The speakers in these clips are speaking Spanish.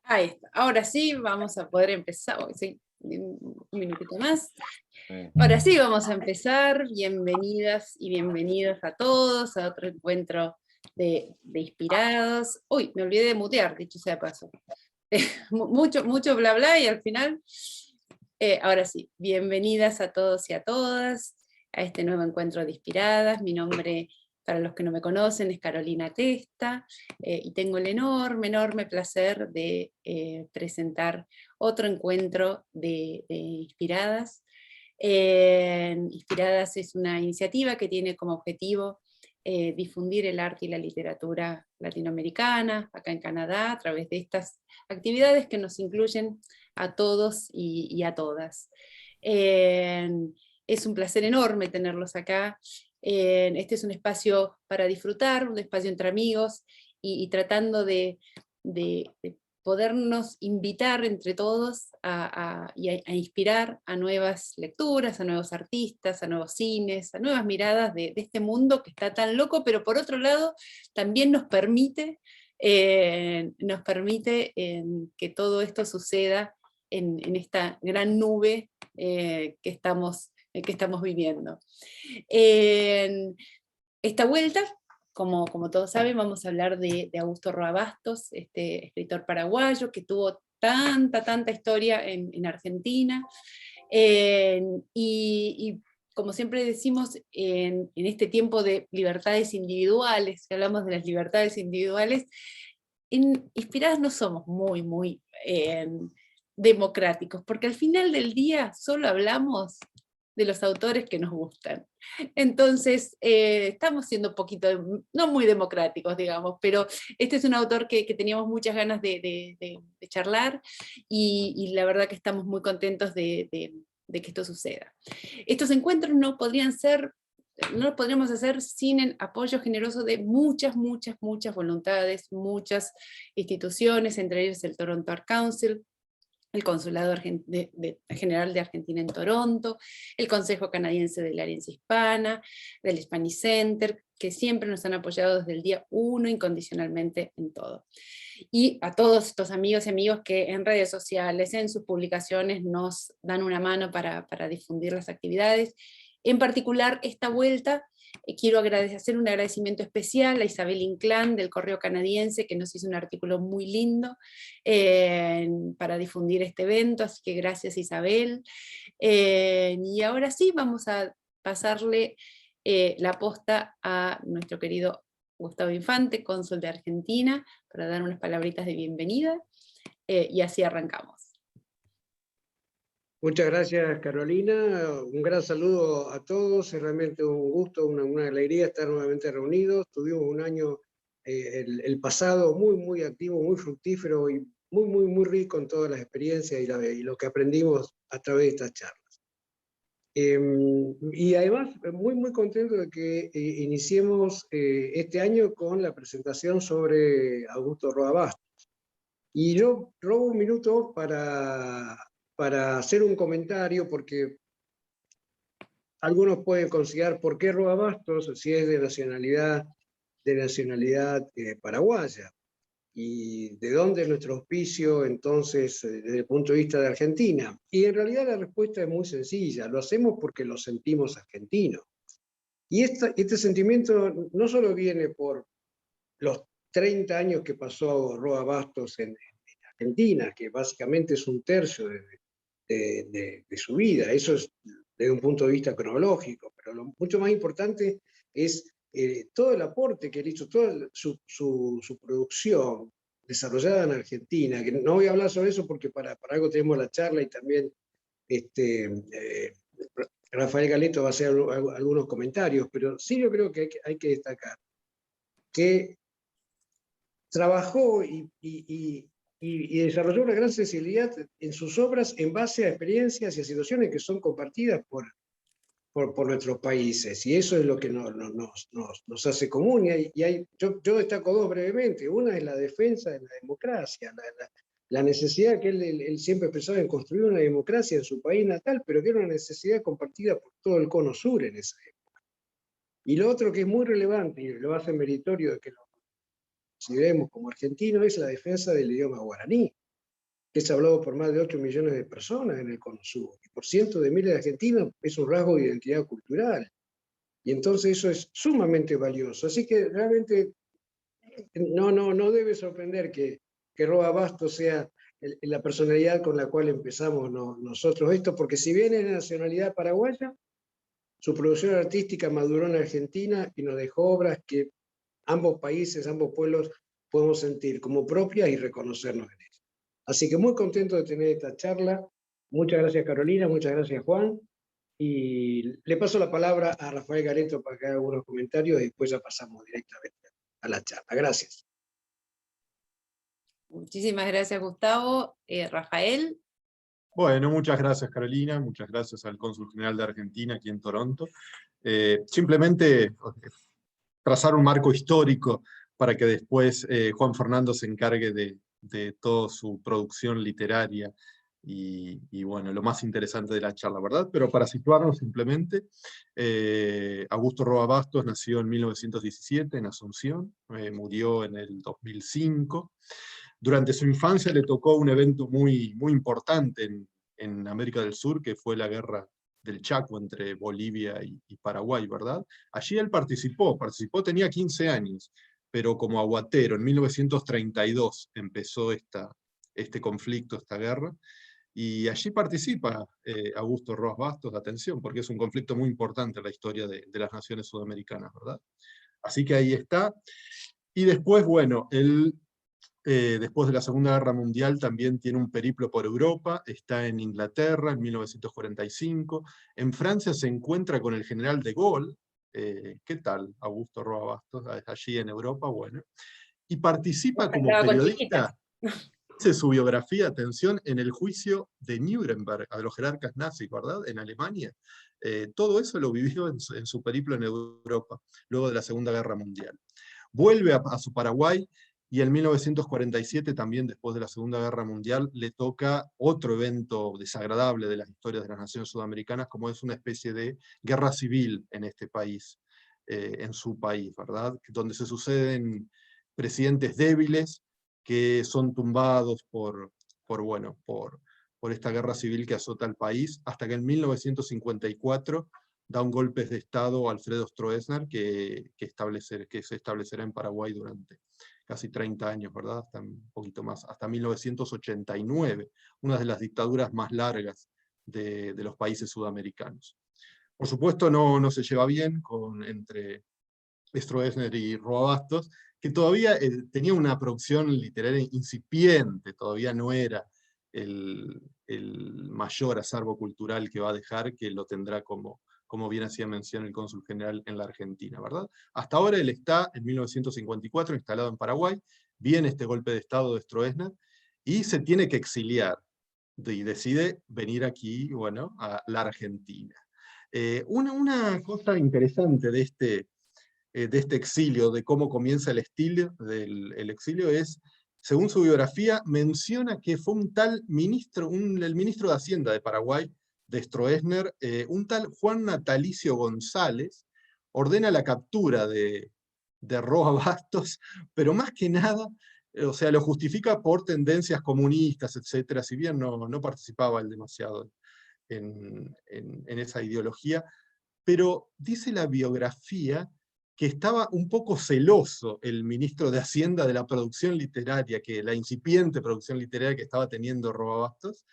Ahí está. Ahora sí vamos a poder empezar. Oh, sí, un minutito más. Ahora sí vamos a empezar. Bienvenidas y bienvenidos a todos a otro encuentro de Inspirados. Uy, me olvidé de mutear, dicho sea de paso. Mucho bla bla y al final, ahora sí, bienvenidas a todos y a todas a este nuevo encuentro de Inspiradas. Mi nombre, para los que no me conocen, es Carolina Testa, y tengo el enorme placer de presentar otro encuentro de Inspiradas. Inspiradas es una iniciativa que tiene como objetivo difundir el arte y la literatura latinoamericana, acá en Canadá, a través de estas actividades que nos incluyen a todos y a todas. Es un placer enorme tenerlos acá. Este es un espacio para disfrutar, un espacio entre amigos y tratando de podernos invitar entre todos a inspirar a nuevas lecturas, a nuevos artistas, a nuevos cines, a nuevas miradas de este mundo que está tan loco, pero por otro lado también nos permite que todo esto suceda en esta gran nube que estamos viviendo. Esta vuelta, como todos saben, vamos a hablar de Augusto Roa Bastos, este escritor paraguayo que tuvo tanta historia en Argentina. Y como siempre decimos, en este tiempo de libertades individuales, que hablamos de las libertades individuales, en Inspiradas no somos muy democráticos, porque al final del día solo hablamos de los autores que nos gustan. Entonces, estamos siendo un poquito, no muy democráticos, digamos, pero este es un autor que teníamos muchas ganas de charlar y la verdad que estamos muy contentos de que esto suceda. Estos encuentros no los podríamos hacer sin el apoyo generoso de muchas voluntades, muchas instituciones, entre ellas el Toronto Art Council, el Consulado General de Argentina en Toronto, el Consejo Canadiense de la Herencia Hispana, del Spanish Center, que siempre nos han apoyado desde el día 1 incondicionalmente en todo. Y a todos estos amigos y amigos que en redes sociales, en sus publicaciones, nos dan una mano para difundir las actividades. En particular, esta vuelta, quiero hacer un agradecimiento especial a Isabel Inclán del Correo Canadiense, que nos hizo un artículo muy lindo para difundir este evento, así que gracias Isabel. Y ahora sí, vamos a pasarle la posta a nuestro querido Gustavo Infante, cónsul de Argentina, para dar unas palabritas de bienvenida, y así arrancamos. Muchas gracias, Carolina. Un gran saludo a todos. Es realmente un gusto, una alegría estar nuevamente reunidos. Tuvimos un año, el pasado, muy activo, muy fructífero y muy rico en todas las experiencias y lo que aprendimos a través de estas charlas. Y además, muy contento de que iniciemos este año con la presentación sobre Augusto Roa Bastos. Y yo robo un minuto para hacer un comentario, porque algunos pueden considerar por qué Roa Bastos si es de nacionalidad paraguaya, y de dónde es nuestro auspicio entonces desde el punto de vista de Argentina. Y en realidad la respuesta es muy sencilla: lo hacemos porque lo sentimos argentino. Y este sentimiento no solo viene por los 30 años que pasó Roa Bastos en Argentina, que básicamente es un tercio de su vida. Eso es desde un punto de vista cronológico, pero lo mucho más importante es todo el aporte que él hizo, toda su producción desarrollada en Argentina, que no voy a hablar sobre eso porque para algo tenemos la charla, y también Rafael Galeto va a hacer algunos comentarios, pero sí yo creo que hay que destacar que trabajó y desarrolló una gran sensibilidad en sus obras en base a experiencias y a situaciones que son compartidas por nuestros países, y eso es lo que nos hace común. Yo destaco dos brevemente. Una es la defensa de la democracia, la necesidad que él siempre pensaba en construir una democracia en su país natal, pero que era una necesidad compartida por todo el cono sur en esa época. Y lo otro que es muy relevante, y lo hace meritorio de que lo consideremos como argentino, es la defensa del idioma guaraní. que es hablado por más de 8 millones de personas en el Cono Sur, y por cientos de miles de argentinos es un rasgo de identidad cultural. Y entonces eso es sumamente valioso. Así que realmente no debe sorprender que Roa Bastos sea la personalidad con la cual empezamos nosotros esto, porque si bien es de nacionalidad paraguaya, su producción artística maduró en Argentina y nos dejó obras que ambos países, ambos pueblos podemos sentir como propias y reconocernos en ellas. Así que muy contento de tener esta charla. Muchas gracias, Carolina, muchas gracias, Juan. Y le paso la palabra a Rafael Gareto para que haga algunos comentarios y después ya pasamos directamente a la charla. Gracias. Muchísimas gracias, Gustavo. Rafael. Bueno, muchas gracias, Carolina, muchas gracias al Cónsul General de Argentina aquí en Toronto. Simplemente trazar un marco histórico para que después Juan Fernando se encargue de toda su producción literaria y bueno, lo más interesante de la charla, ¿verdad? Pero para situarnos simplemente, Augusto Roa Bastos nació en 1917 en Asunción, murió en el 2005. Durante su infancia le tocó un evento muy importante en América del Sur, que fue la guerra del Chaco entre Bolivia y Paraguay, ¿verdad? Allí él participó, tenía 15 años, pero como aguatero, en 1932 empezó este conflicto, esta guerra, y allí participa Augusto Roa Bastos, atención, porque es un conflicto muy importante en la historia de las naciones sudamericanas, ¿verdad? Así que ahí está. Y después, bueno, él después de la Segunda Guerra Mundial también tiene un periplo por Europa, está en Inglaterra en 1945, en Francia se encuentra con el general de Gaulle, ¿qué tal Augusto Roa Bastos? Allí en Europa, bueno, y participa como Estaba con periodista, chiquitas. hace su biografía, atención, en el juicio de Nuremberg, a los jerarcas nazis, ¿verdad? En Alemania. Todo eso lo vivió en su periplo en Europa, luego de la Segunda Guerra Mundial. Vuelve a su Paraguay, y en 1947, también después de la Segunda Guerra Mundial, le toca otro evento desagradable de las historias de las naciones sudamericanas, como es una especie de guerra civil en este país, en su país, ¿verdad? Donde se suceden presidentes débiles que son tumbados por esta guerra civil que azota al país, hasta que en 1954 da un golpe de Estado a Alfredo Stroessner, que se establecerá en Paraguay durante casi 30 años, ¿verdad? Hasta un poquito más, hasta 1989, una de las dictaduras más largas de los países sudamericanos. Por supuesto no se lleva bien entre Stroessner y Roa Bastos, que todavía tenía una producción literaria incipiente, todavía no era el mayor acervo cultural que va a dejar, que lo tendrá como bien hacía mención el cónsul general en la Argentina, ¿verdad? Hasta ahora él está, en 1954, instalado en Paraguay, viene este golpe de Estado de Stroessner, y se tiene que exiliar, y decide venir aquí, bueno, a la Argentina. Una cosa interesante de este exilio, de cómo comienza el estilo del exilio, es, según su biografía, menciona que fue un tal ministro, el ministro de Hacienda de Paraguay, de Stroessner, un tal Juan Natalicio González, ordena la captura de Roa Bastos, pero más que nada, o sea, lo justifica por tendencias comunistas, etcétera, si bien no participaba él demasiado en esa ideología, pero dice la biografía que estaba un poco celoso el ministro de Hacienda de la producción literaria, la incipiente producción literaria que estaba teniendo Roa Bastos,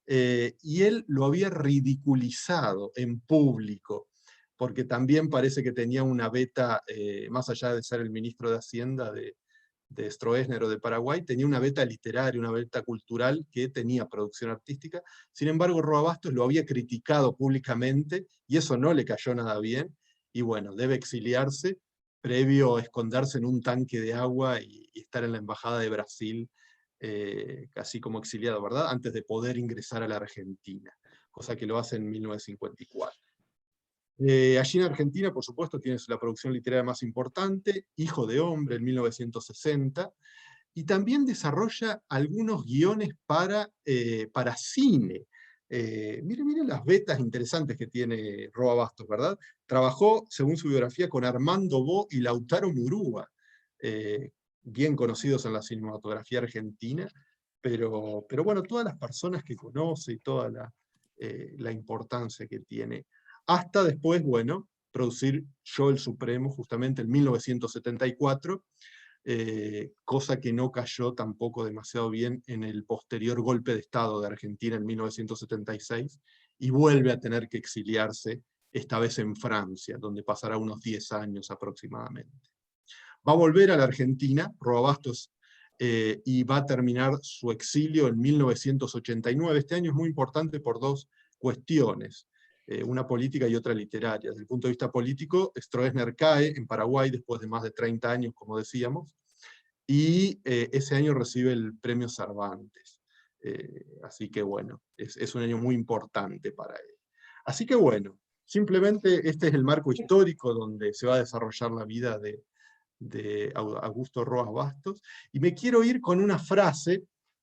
y él lo había ridiculizado en público, porque también parece que tenía una beta, más allá de ser el ministro de Hacienda de Stroessner o de Paraguay, tenía una beta literaria, una beta cultural que tenía producción artística. Sin embargo, Roa Bastos lo había criticado públicamente, y eso no le cayó nada bien, y bueno, debe exiliarse, previo a esconderse en un tanque de agua y estar en la embajada de Brasil, casi como exiliado, ¿verdad? Antes de poder ingresar a la Argentina, cosa que lo hace en 1954. Allí en Argentina, por supuesto, tienes la producción literaria más importante, Hijo de Hombre, en 1960, y también desarrolla algunos guiones para cine. Miren las vetas interesantes que tiene Roa Bastos, ¿verdad? Trabajó, según su biografía, con Armando Bo y Lautaro Murúa, bien conocidos en la cinematografía argentina, pero bueno, todas las personas que conoce y toda la importancia que tiene. Hasta después, bueno, producir Yo el Supremo, justamente en 1974, cosa que no cayó tampoco demasiado bien en el posterior golpe de Estado de Argentina en 1976, y vuelve a tener que exiliarse, esta vez en Francia, donde pasará unos 10 años aproximadamente. Va a volver a la Argentina, Roa Bastos, y va a terminar su exilio en 1989. Este año es muy importante por dos cuestiones, una política y otra literaria. Desde el punto de vista político, Stroessner cae en Paraguay después de más de 30 años, como decíamos, y ese año recibe el premio Cervantes. Así que bueno, es un año muy importante para él. Así que bueno, simplemente este es el marco histórico donde se va a desarrollar la vida de Augusto Roa Bastos, y me quiero ir con una frase,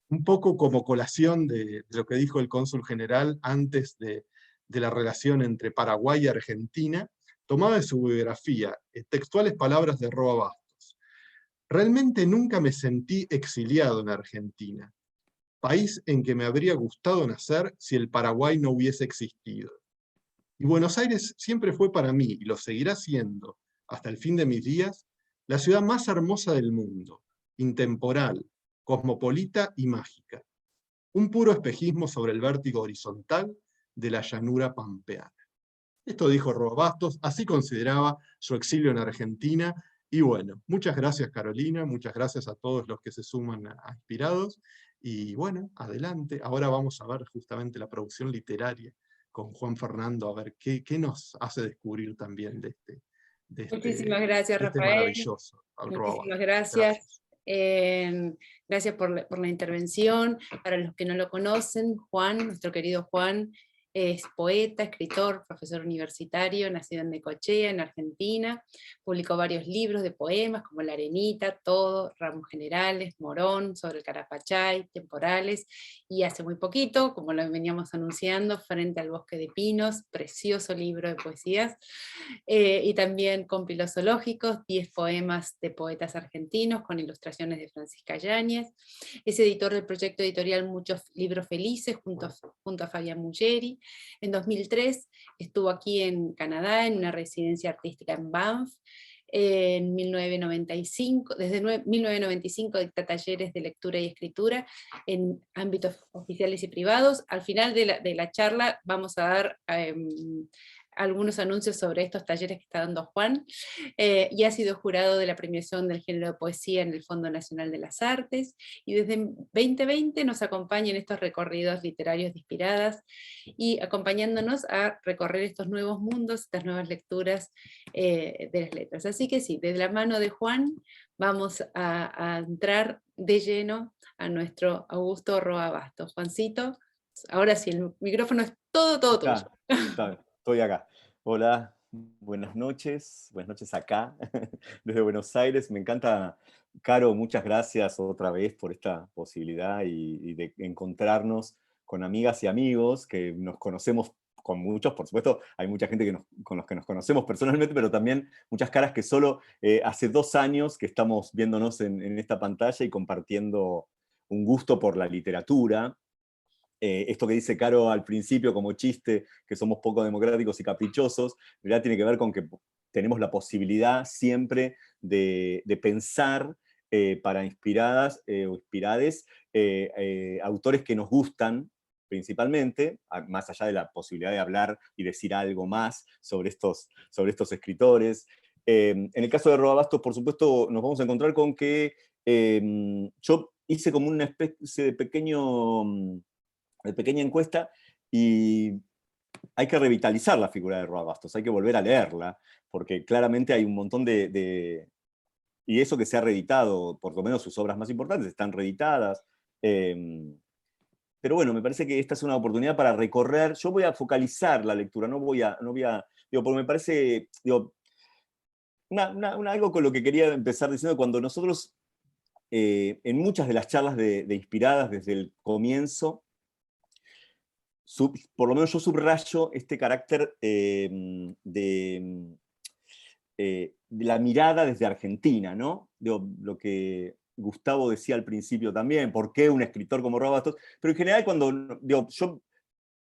un poco como colación de lo que dijo el cónsul general antes de la relación entre Paraguay y Argentina, tomada de su biografía, textuales palabras de Roa Bastos. Realmente nunca me sentí exiliado en Argentina, país en que me habría gustado nacer si el Paraguay no hubiese existido. Y Buenos Aires siempre fue para mí, y lo seguirá siendo hasta el fin de mis días, la ciudad más hermosa del mundo, intemporal, cosmopolita y mágica. Un puro espejismo sobre el vértigo horizontal de la llanura pampeana. Esto dijo Roa Bastos, así consideraba su exilio en Argentina. Y bueno, muchas gracias Carolina, muchas gracias a todos los que se suman a Inspirados. Y bueno, adelante. Ahora vamos a ver justamente la producción literaria con Juan Fernando, a ver qué nos hace descubrir también Muchísimas gracias, de este Rafael. maravilloso Roa Bastos. Muchísimas gracias. Gracias por la intervención. Para los que no lo conocen, Juan, nuestro querido Juan, es poeta, escritor, profesor universitario, nacido en Necochea, en Argentina. Publicó varios libros de poemas como La Arenita, Todo, Ramos Generales, Morón, Sobre el Carapachay, Temporales, y hace muy poquito, como lo veníamos anunciando, Frente al Bosque de Pinos, precioso libro de poesías, y también compilos zoológicos, 10 poemas de poetas argentinos con ilustraciones de Francisca Yáñez. Es editor del proyecto editorial Muchos Libros Felices junto a Fabián Muggeri. En 2003 estuvo aquí en Canadá en una residencia artística en Banff. En 1995, desde 1995 dicta talleres de lectura y escritura en ámbitos oficiales y privados. Al final de la charla vamos a dar algunos anuncios sobre estos talleres que está dando Juan, y ha sido jurado de la premiación del género de poesía en el Fondo Nacional de las Artes, y desde 2020 nos acompaña en estos recorridos literarios de Inspiradas, y acompañándonos a recorrer estos nuevos mundos, estas nuevas lecturas de las letras. Así que sí, desde la mano de Juan vamos a entrar de lleno a nuestro Augusto Roa Bastos. Juancito, ahora sí, el micrófono es todo tuyo. Estoy acá. Hola, buenas noches acá, desde Buenos Aires. Me encanta, Caro, muchas gracias otra vez por esta posibilidad y de encontrarnos con amigas y amigos que nos conocemos con muchos, por supuesto, hay mucha gente con los que nos conocemos personalmente, pero también muchas caras que solo hace 2 años que estamos viéndonos en esta pantalla y compartiendo un gusto por la literatura. Esto que dice Caro al principio como chiste, que somos poco democráticos y caprichosos, en realidad tiene que ver con que tenemos la posibilidad siempre de pensar para inspiradas o inspirades autores que nos gustan principalmente, más allá de la posibilidad de hablar y decir algo más sobre estos escritores. En el caso de Roa Bastos, por supuesto, nos vamos a encontrar con que yo hice como una especie de pequeña encuesta, y hay que revitalizar la figura de Roa Bastos, hay que volver a leerla, porque claramente hay un montón y eso que se ha reeditado, por lo menos sus obras más importantes están reeditadas, pero bueno, me parece que esta es una oportunidad para recorrer. Yo voy a focalizar la lectura, no voy a porque me parece, algo con lo que quería empezar diciendo, cuando nosotros, en muchas de las charlas de Inspiradas desde el comienzo, por lo menos yo subrayo este carácter de la mirada desde Argentina, ¿no? Lo que Gustavo decía al principio también, ¿por qué un escritor como Roa Bastos? Pero en general cuando digo, yo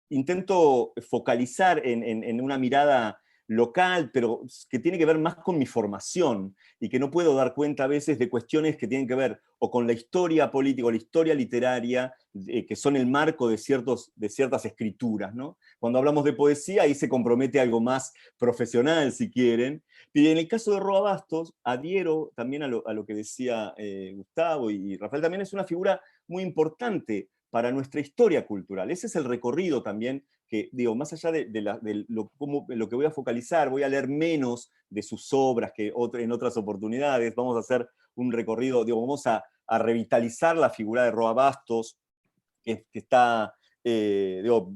intento focalizar en una mirada local, pero que tiene que ver más con mi formación y que no puedo dar cuenta a veces de cuestiones que tienen que ver o con la historia política o la historia literaria, que son el marco de ciertas escrituras, ¿no? Cuando hablamos de poesía, ahí se compromete algo más profesional, si quieren. Y en el caso de Roa Bastos, adhiero también a lo que decía Gustavo y Rafael, también es una figura muy importante para nuestra historia cultural. Ese es el recorrido también que, digo, más allá de lo que voy a focalizar, voy a leer menos de sus obras que en otras oportunidades, vamos a hacer un recorrido, digo, vamos a revitalizar la figura de Roa Bastos, que está, digo,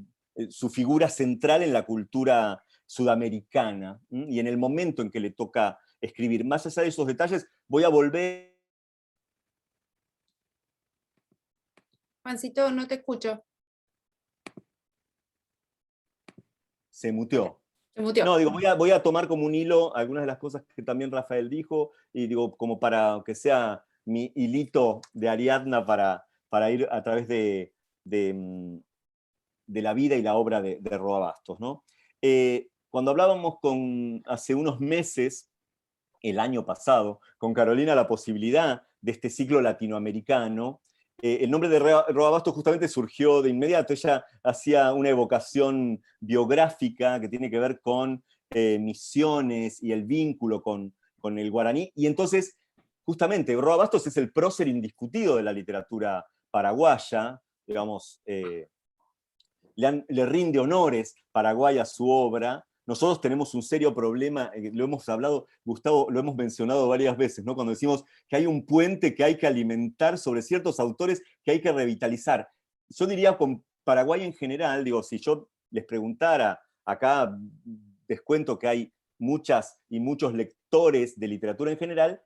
su figura central en la cultura sudamericana, y en el momento en que le toca escribir. Más allá de esos detalles, voy a volver. Juancito, no te escucho. Se muteó. Se muteó. No, digo, voy a tomar como un hilo algunas de las cosas que también Rafael dijo, y digo, como para que sea mi hilito de Ariadna para ir a través de la vida y la obra de Roa Bastos, ¿no? Cuando hablábamos hace unos meses, el año pasado, con Carolina, la posibilidad de este ciclo latinoamericano, el nombre de Roa Bastos justamente surgió de inmediato. Ella hacía una evocación biográfica que tiene que ver con Misiones y el vínculo con el guaraní, y entonces, justamente, Roa Bastos es el prócer indiscutido de la literatura paraguaya, digamos, le rinde honores Paraguay a su obra. Nosotros tenemos un serio problema, lo hemos hablado, Gustavo, lo hemos mencionado varias veces, ¿no? Cuando decimos que hay un puente que hay que alimentar sobre ciertos autores que hay que revitalizar. Yo diría con Paraguay en general, digo, si yo les preguntara, acá descuento que hay muchas y muchos lectores de literatura en general,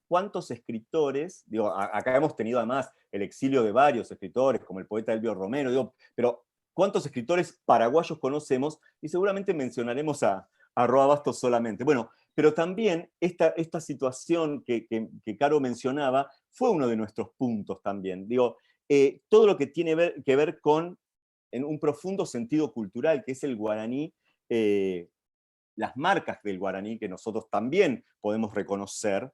¿cuántos escritores? Digo, acá hemos tenido además el exilio de varios escritores, como el poeta Elvio Romero, digo, pero ¿cuántos escritores paraguayos conocemos? Y seguramente mencionaremos a Roa Bastos solamente. Bueno, pero también esta situación que Caro mencionaba fue uno de nuestros puntos también. Digo, todo lo que tiene que ver con en un profundo sentido cultural, que es el guaraní, las marcas del guaraní que nosotros también podemos reconocer,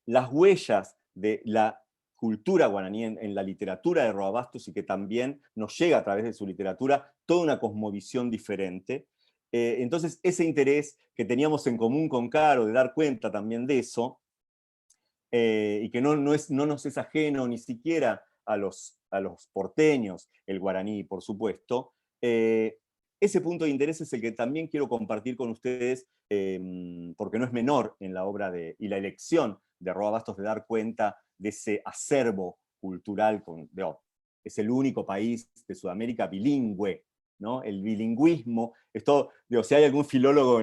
las huellas de la cultura guaraní en la literatura de Roa Bastos, y que también nos llega a través de su literatura toda una cosmovisión diferente. Entonces, ese interés que teníamos en común con Caro, de dar cuenta también de eso, y que no nos es ajeno ni siquiera a los porteños, el guaraní, por supuesto, ese punto de interés es el que también quiero compartir con ustedes, porque no es menor en la obra y la elección de Roa Bastos de dar cuenta de ese acervo cultural. Es el único país de Sudamérica bilingüe, ¿no? El bilingüismo, esto, digo, si hay algún filólogo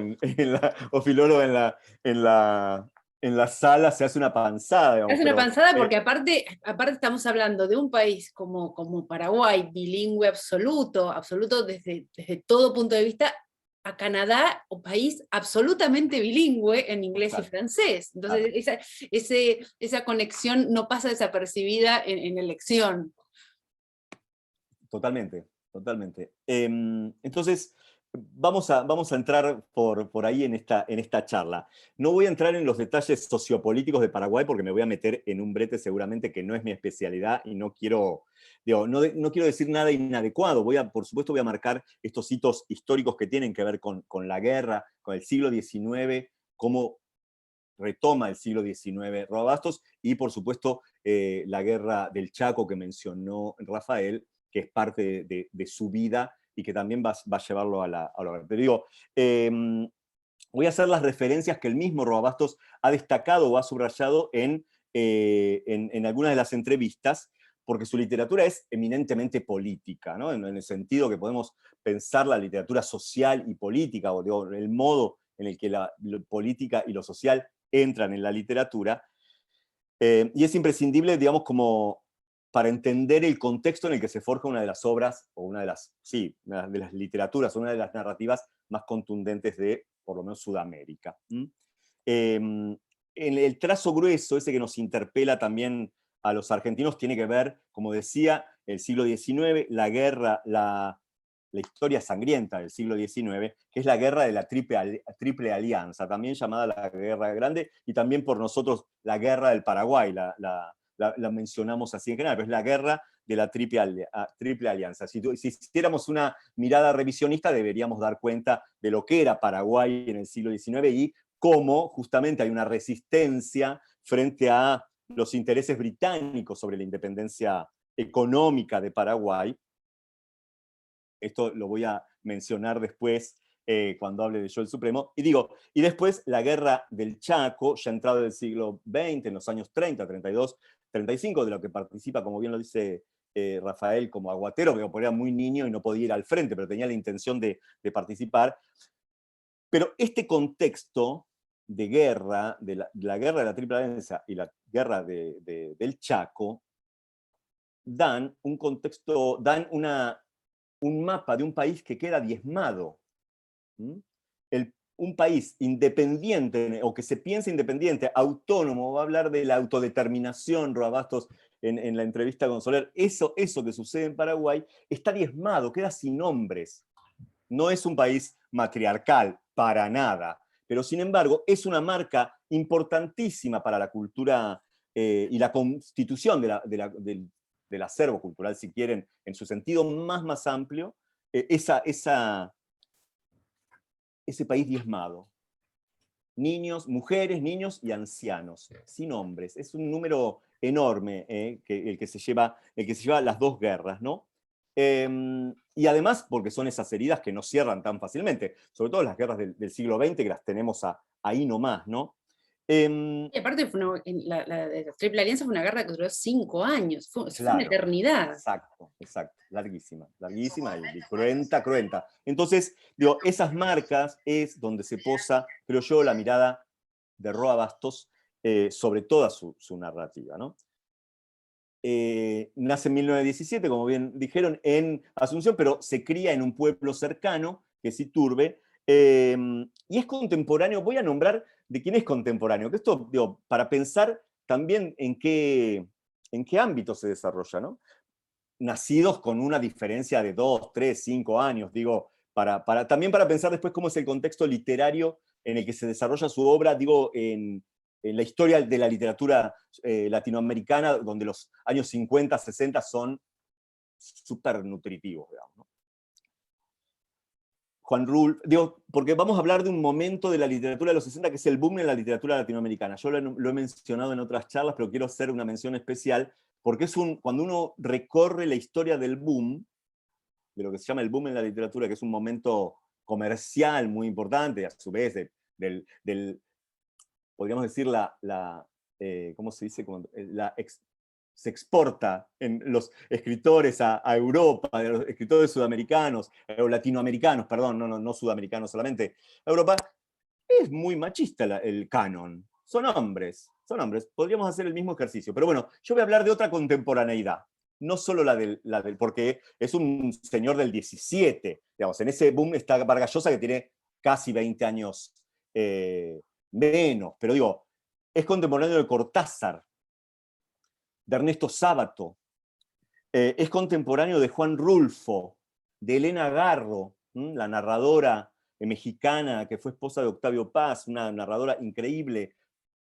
o filóloga en la sala, se hace una panzada. Digamos, Es una panzada porque aparte estamos hablando de un país como Paraguay, bilingüe absoluto desde todo punto de vista, a Canadá, un país absolutamente bilingüe en inglés y francés. Entonces, esa conexión no pasa desapercibida en elección. Totalmente, totalmente. Entonces, vamos a entrar por ahí en esta charla. No voy a entrar en los detalles sociopolíticos de Paraguay porque me voy a meter en un brete seguramente que no es mi especialidad y no quiero decir nada inadecuado. Por supuesto voy a marcar estos hitos históricos que tienen que ver con la guerra, con el siglo XIX, cómo retoma el siglo XIX Roa Bastos, y por supuesto la guerra del Chaco que mencionó Rafael, que es parte de su vida y que también va a llevarlo a la guerra. Pero digo, voy a hacer las referencias que el mismo Roa Bastos ha destacado o ha subrayado en algunas de las entrevistas, porque su literatura es eminentemente política, ¿no? En el sentido que podemos pensar la literatura social y política, o digo, el modo en el que la política y lo social entran en la literatura, y es imprescindible, digamos, como para entender el contexto en el que se forja una de las obras, o una de las literaturas, una de las narrativas más contundentes de, por lo menos, Sudamérica. en el trazo grueso, ese que nos interpela también a los argentinos, tiene que ver, como decía, el siglo XIX, la guerra, la historia sangrienta del siglo XIX, que es la guerra de la Triple Alianza, también llamada la Guerra Grande, y también por nosotros la Guerra del Paraguay, la mencionamos así en general, pero es la guerra de la Triple Alianza. Si hiciéramos una mirada revisionista, deberíamos dar cuenta de lo que era Paraguay en el siglo XIX y cómo justamente hay una resistencia frente a los intereses británicos sobre la independencia económica de Paraguay. Esto lo voy a mencionar después cuando hable de Yo el Supremo. Y después la guerra del Chaco, ya entrado del siglo XX, en los años 30, 32, 35, de lo que participa, como bien lo dice Rafael, como aguatero, que era muy niño y no podía ir al frente, pero tenía la intención de participar. Pero este contexto de guerra, de la guerra de la Triple Alianza y la guerra del Chaco, dan un contexto, dan un mapa de un país que queda diezmado. Un país independiente, o que se piensa independiente, autónomo, va a hablar de la autodeterminación, Roa Bastos, en la entrevista con Soler, eso que sucede en Paraguay, está diezmado, queda sin nombres. No es un país matriarcal, para nada, pero sin embargo es una marca importantísima para la cultura y la constitución del acervo cultural, si quieren, en su sentido más amplio, ese país diezmado. Niños, mujeres, niños y ancianos, sin hombres. Es un número enorme el que se lleva las dos guerras, ¿no? Y además, porque son esas heridas que no cierran tan fácilmente, sobre todo las guerras del siglo XX, que las tenemos ahí nomás, ¿no? Y aparte, la Triple Alianza fue una guerra que duró 5 años, fue una eternidad. Exacto, larguísima y cruenta. Entonces, digo, esas marcas es donde se posa, creo yo, la mirada de Roa Bastos sobre toda su narrativa, ¿no? Nace en 1917, como bien dijeron, en Asunción, pero se cría en un pueblo cercano, que es Iturbe, y es contemporáneo. Voy a nombrar de quién es contemporáneo, que esto, digo, para pensar también en qué ámbito se desarrolla, ¿no? Nacidos con una diferencia de 2, 3, 5 años, digo, también para pensar después cómo es el contexto literario en el que se desarrolla su obra, digo, en la historia de la literatura latinoamericana, donde los años 50, 60 son súper nutritivos, digamos, ¿no? Juan Rulf, digo, porque vamos a hablar de un momento de la literatura de los 60 que es el boom en la literatura latinoamericana. Yo lo he mencionado en otras charlas, pero quiero hacer una mención especial, porque cuando uno recorre la historia del boom, de lo que se llama el boom en la literatura, que es un momento comercial muy importante, a su vez, podríamos decir, ¿cómo se dice? Se exporta en los escritores a Europa, de los escritores sudamericanos, o latinoamericanos, perdón, no sudamericanos solamente, a Europa, es muy machista el canon. Son hombres. Podríamos hacer el mismo ejercicio. Pero bueno, yo voy a hablar de otra contemporaneidad. No solo la del porque es un señor del 17. Digamos, en ese boom está Vargas Llosa, que tiene casi 20 años menos. Pero digo, es contemporáneo de Cortázar, de Ernesto Sábato, es contemporáneo de Juan Rulfo, de Elena Garro, la narradora mexicana que fue esposa de Octavio Paz, una narradora increíble,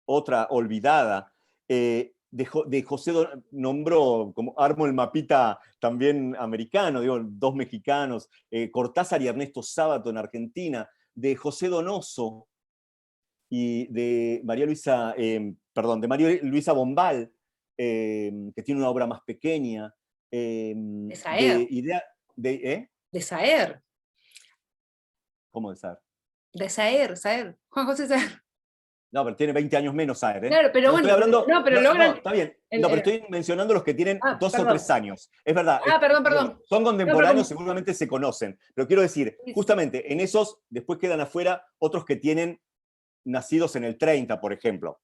otra olvidada, de José nombró, como armo el mapita también americano, digo, 2 mexicanos, Cortázar y Ernesto Sábato en Argentina, de José Donoso y de María Luisa Bombal, que tiene una obra más pequeña. De Saer. De Saer. ¿Cómo de Saer? De Saer, Juan José Saer. No, pero tiene 20 años menos Saer, ¿eh? Claro, pero bueno, logran... No, está bien. No, pero estoy mencionando los que tienen 2 o 3 años. Es verdad. Perdón. Son contemporáneos, seguramente se conocen. Pero quiero decir, justamente, en esos, después quedan afuera otros que tienen nacidos en el 30, por ejemplo.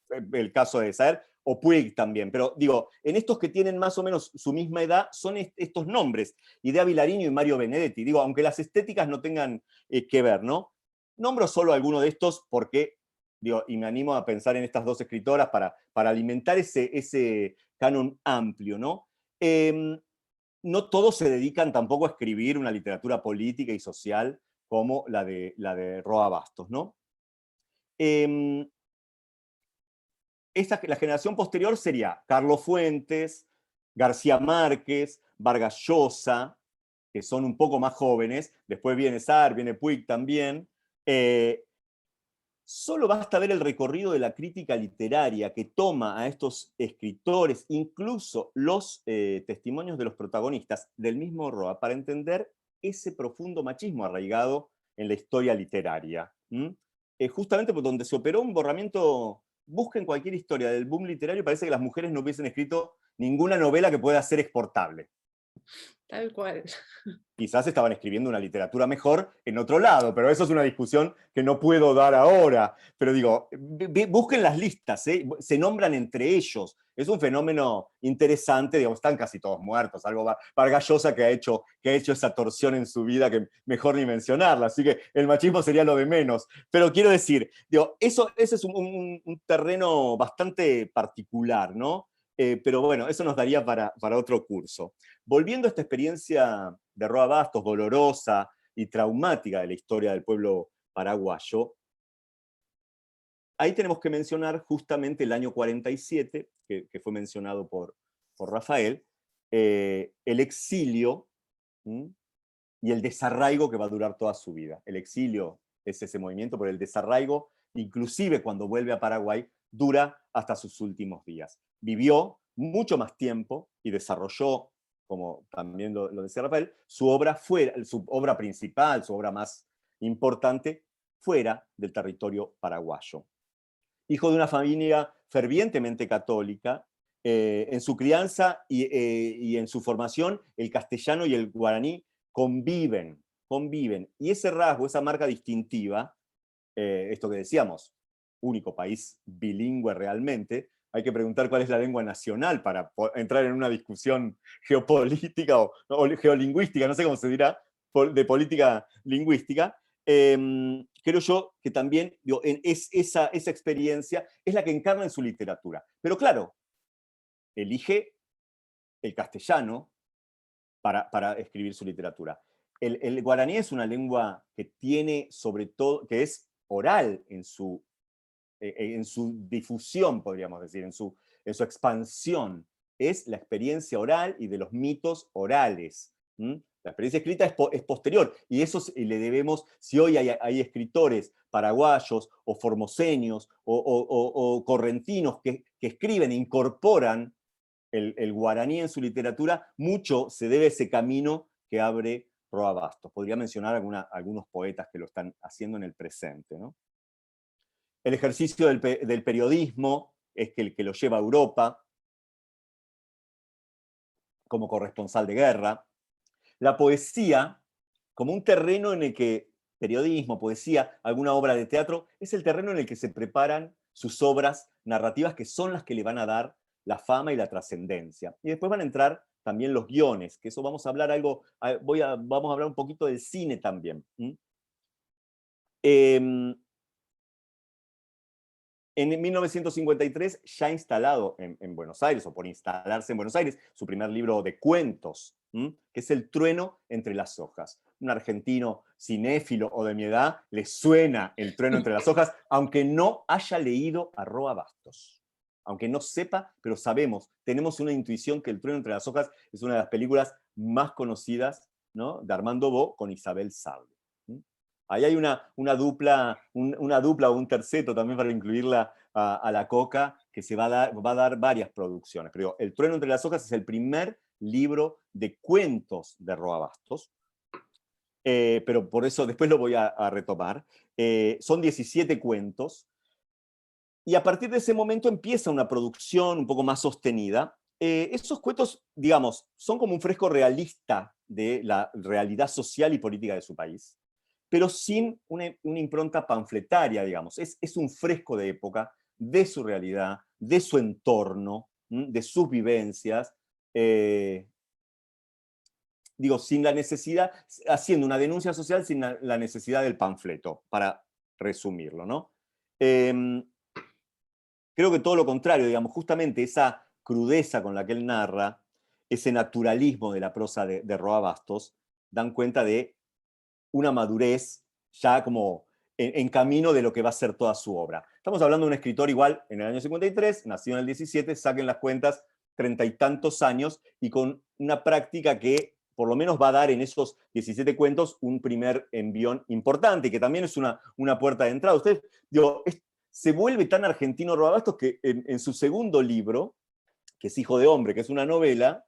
El caso de Saer, o Puig también. Pero digo, en estos que tienen más o menos su misma edad, son estos nombres. Idea Vilariño y Mario Benedetti. Digo, aunque las estéticas no tengan que ver, ¿no? Nombro solo alguno de estos porque digo, y me animo a pensar en estas dos escritoras para alimentar ese canon amplio, ¿no? No todos se dedican tampoco a escribir una literatura política y social como la de Roa Bastos, ¿no? La generación posterior sería Carlos Fuentes, García Márquez, Vargas Llosa, que son un poco más jóvenes, después viene Sartre, viene Puig también. Solo basta ver el recorrido de la crítica literaria que toma a estos escritores, incluso los testimonios de los protagonistas del mismo Roa, para entender ese profundo machismo arraigado en la historia literaria. Justamente por donde se operó un borramiento, busquen cualquier historia del boom literario y parece que las mujeres no hubiesen escrito ninguna novela que pueda ser exportable. Tal cual. Quizás estaban escribiendo una literatura mejor en otro lado, pero eso es una discusión que no puedo dar ahora. Pero digo, busquen las listas, ¿eh? Se nombran entre ellos. Es un fenómeno interesante, digamos, están casi todos muertos, algo Vargas Llosa que ha hecho esa torsión en su vida que mejor ni mencionarla, así que el machismo sería lo de menos. Pero quiero decir, digo, ese es un terreno bastante particular, ¿no? Pero bueno, eso nos daría para otro curso. Volviendo a esta experiencia de Roa Bastos, dolorosa y traumática de la historia del pueblo paraguayo, ahí tenemos que mencionar justamente el año 47, que fue mencionado por Rafael, el exilio y el desarraigo que va a durar toda su vida. El exilio es ese movimiento, pero el desarraigo, inclusive cuando vuelve a Paraguay, dura hasta sus últimos días. Vivió mucho más tiempo y desarrolló, como también lo decía Rafael, su obra principal, su obra más importante, fuera del territorio paraguayo. Hijo de una familia fervientemente católica, en su crianza y en su formación, el castellano y el guaraní conviven. Y ese rasgo, esa marca distintiva, esto que decíamos, único país bilingüe realmente, hay que preguntar cuál es la lengua nacional para entrar en una discusión geopolítica o geolingüística, no sé cómo se dirá, de política lingüística. Creo yo que también esa experiencia es la que encarna en su literatura. Pero claro, elige el castellano para escribir su literatura. El guaraní es una lengua que tiene, sobre todo, que es oral en su difusión, podríamos decir, en su expansión. Es la experiencia oral y de los mitos orales. La experiencia escrita es posterior, y eso le debemos, si hoy hay escritores paraguayos o formoseños o correntinos que escriben e incorporan el guaraní en su literatura, mucho se debe a ese camino que abre Roa Bastos. Podría mencionar algunos poetas que lo están haciendo en el presente, ¿no? El ejercicio del periodismo es el que lo lleva a Europa como corresponsal de guerra. La poesía, como un terreno en el que periodismo, poesía, alguna obra de teatro, es el terreno en el que se preparan sus obras narrativas, que son las que le van a dar la fama y la trascendencia. Y después van a entrar también los guiones, que eso vamos a hablar vamos a hablar un poquito del cine también. En 1953, ya instalado en Buenos Aires, o por instalarse en Buenos Aires, su primer libro de cuentos, que es El trueno entre las hojas. Un argentino cinéfilo o de mi edad le suena El trueno entre las hojas, aunque no haya leído a Roa Bastos. Aunque no sepa, pero sabemos, tenemos una intuición que El trueno entre las hojas es una de las películas más conocidas, ¿no?, de Armando Bo con Isabel Sarli. Ahí hay una dupla o un terceto también para incluirla a la Coca, que va a dar varias producciones. Pero El trueno entre las hojas es el primer libro de cuentos de Roa Bastos. Pero por eso después lo voy a retomar. Son 17 cuentos. Y a partir de ese momento empieza una producción un poco más sostenida. Esos cuentos, digamos, son como un fresco realista de la realidad social y política de su país, pero sin una impronta panfletaria, digamos. Es un fresco de época, de su realidad, de su entorno, de sus vivencias, sin la necesidad, haciendo una denuncia social sin la necesidad del panfleto, para resumirlo, ¿no? Creo que todo lo contrario, digamos, justamente esa crudeza con la que él narra, ese naturalismo de la prosa de Roa Bastos, dan cuenta de una madurez ya como en camino de lo que va a ser toda su obra. Estamos hablando de un escritor igual en el año 53, nacido en el 17, saquen las cuentas, 30 y tantos años, y con una práctica que por lo menos va a dar en esos 17 cuentos un primer envión importante, que también es una puerta de entrada. Usted, digo, se vuelve tan argentino Roa Bastos que en su segundo libro, que es Hijo de Hombre, que es una novela,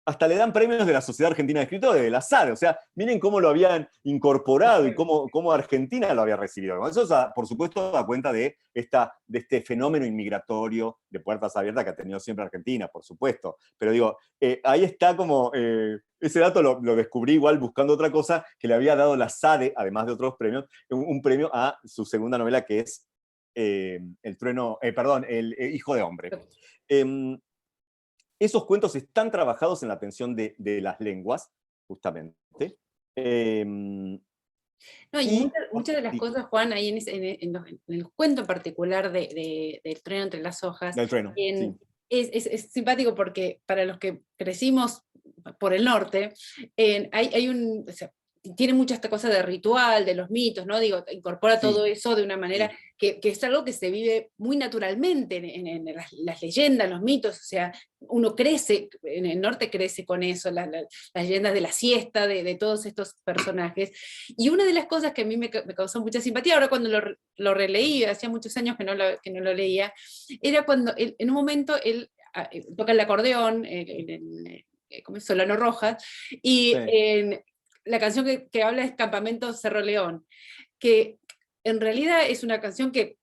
hasta le dan premios de la Sociedad Argentina de Escritores, de la SAD. O sea, miren cómo lo habían incorporado y cómo Argentina lo había recibido. Eso, por supuesto, da cuenta de este fenómeno inmigratorio de puertas abiertas que ha tenido siempre Argentina, por supuesto. Pero digo, ahí está como, ese dato lo descubrí igual buscando otra cosa, que le había dado la SADE, además de otros premios, un premio a su segunda novela, que es El Hijo de Hombre. Esos cuentos están trabajados en la atención de las lenguas, justamente. No, y muchas de las cosas, Juan, ahí en el cuento en particular del trueno entre las hojas, del trueno, sí. es simpático porque para los que crecimos por el norte, hay o sea, tiene mucha esta cosa de ritual, de los mitos, ¿no? Digo, incorpora todo eso de una manera que es algo que se vive muy naturalmente en las leyendas, los mitos, o sea, uno crece, en el norte crece con eso, las leyendas de la siesta, de todos estos personajes. Y una de las cosas que a mí me causó mucha simpatía, ahora cuando lo releí, hacía muchos años que no lo leía, era cuando en un momento él toca el acordeón, como es Solano Rojas, y la canción que habla es Campamento Cerro León, que en realidad es una canción que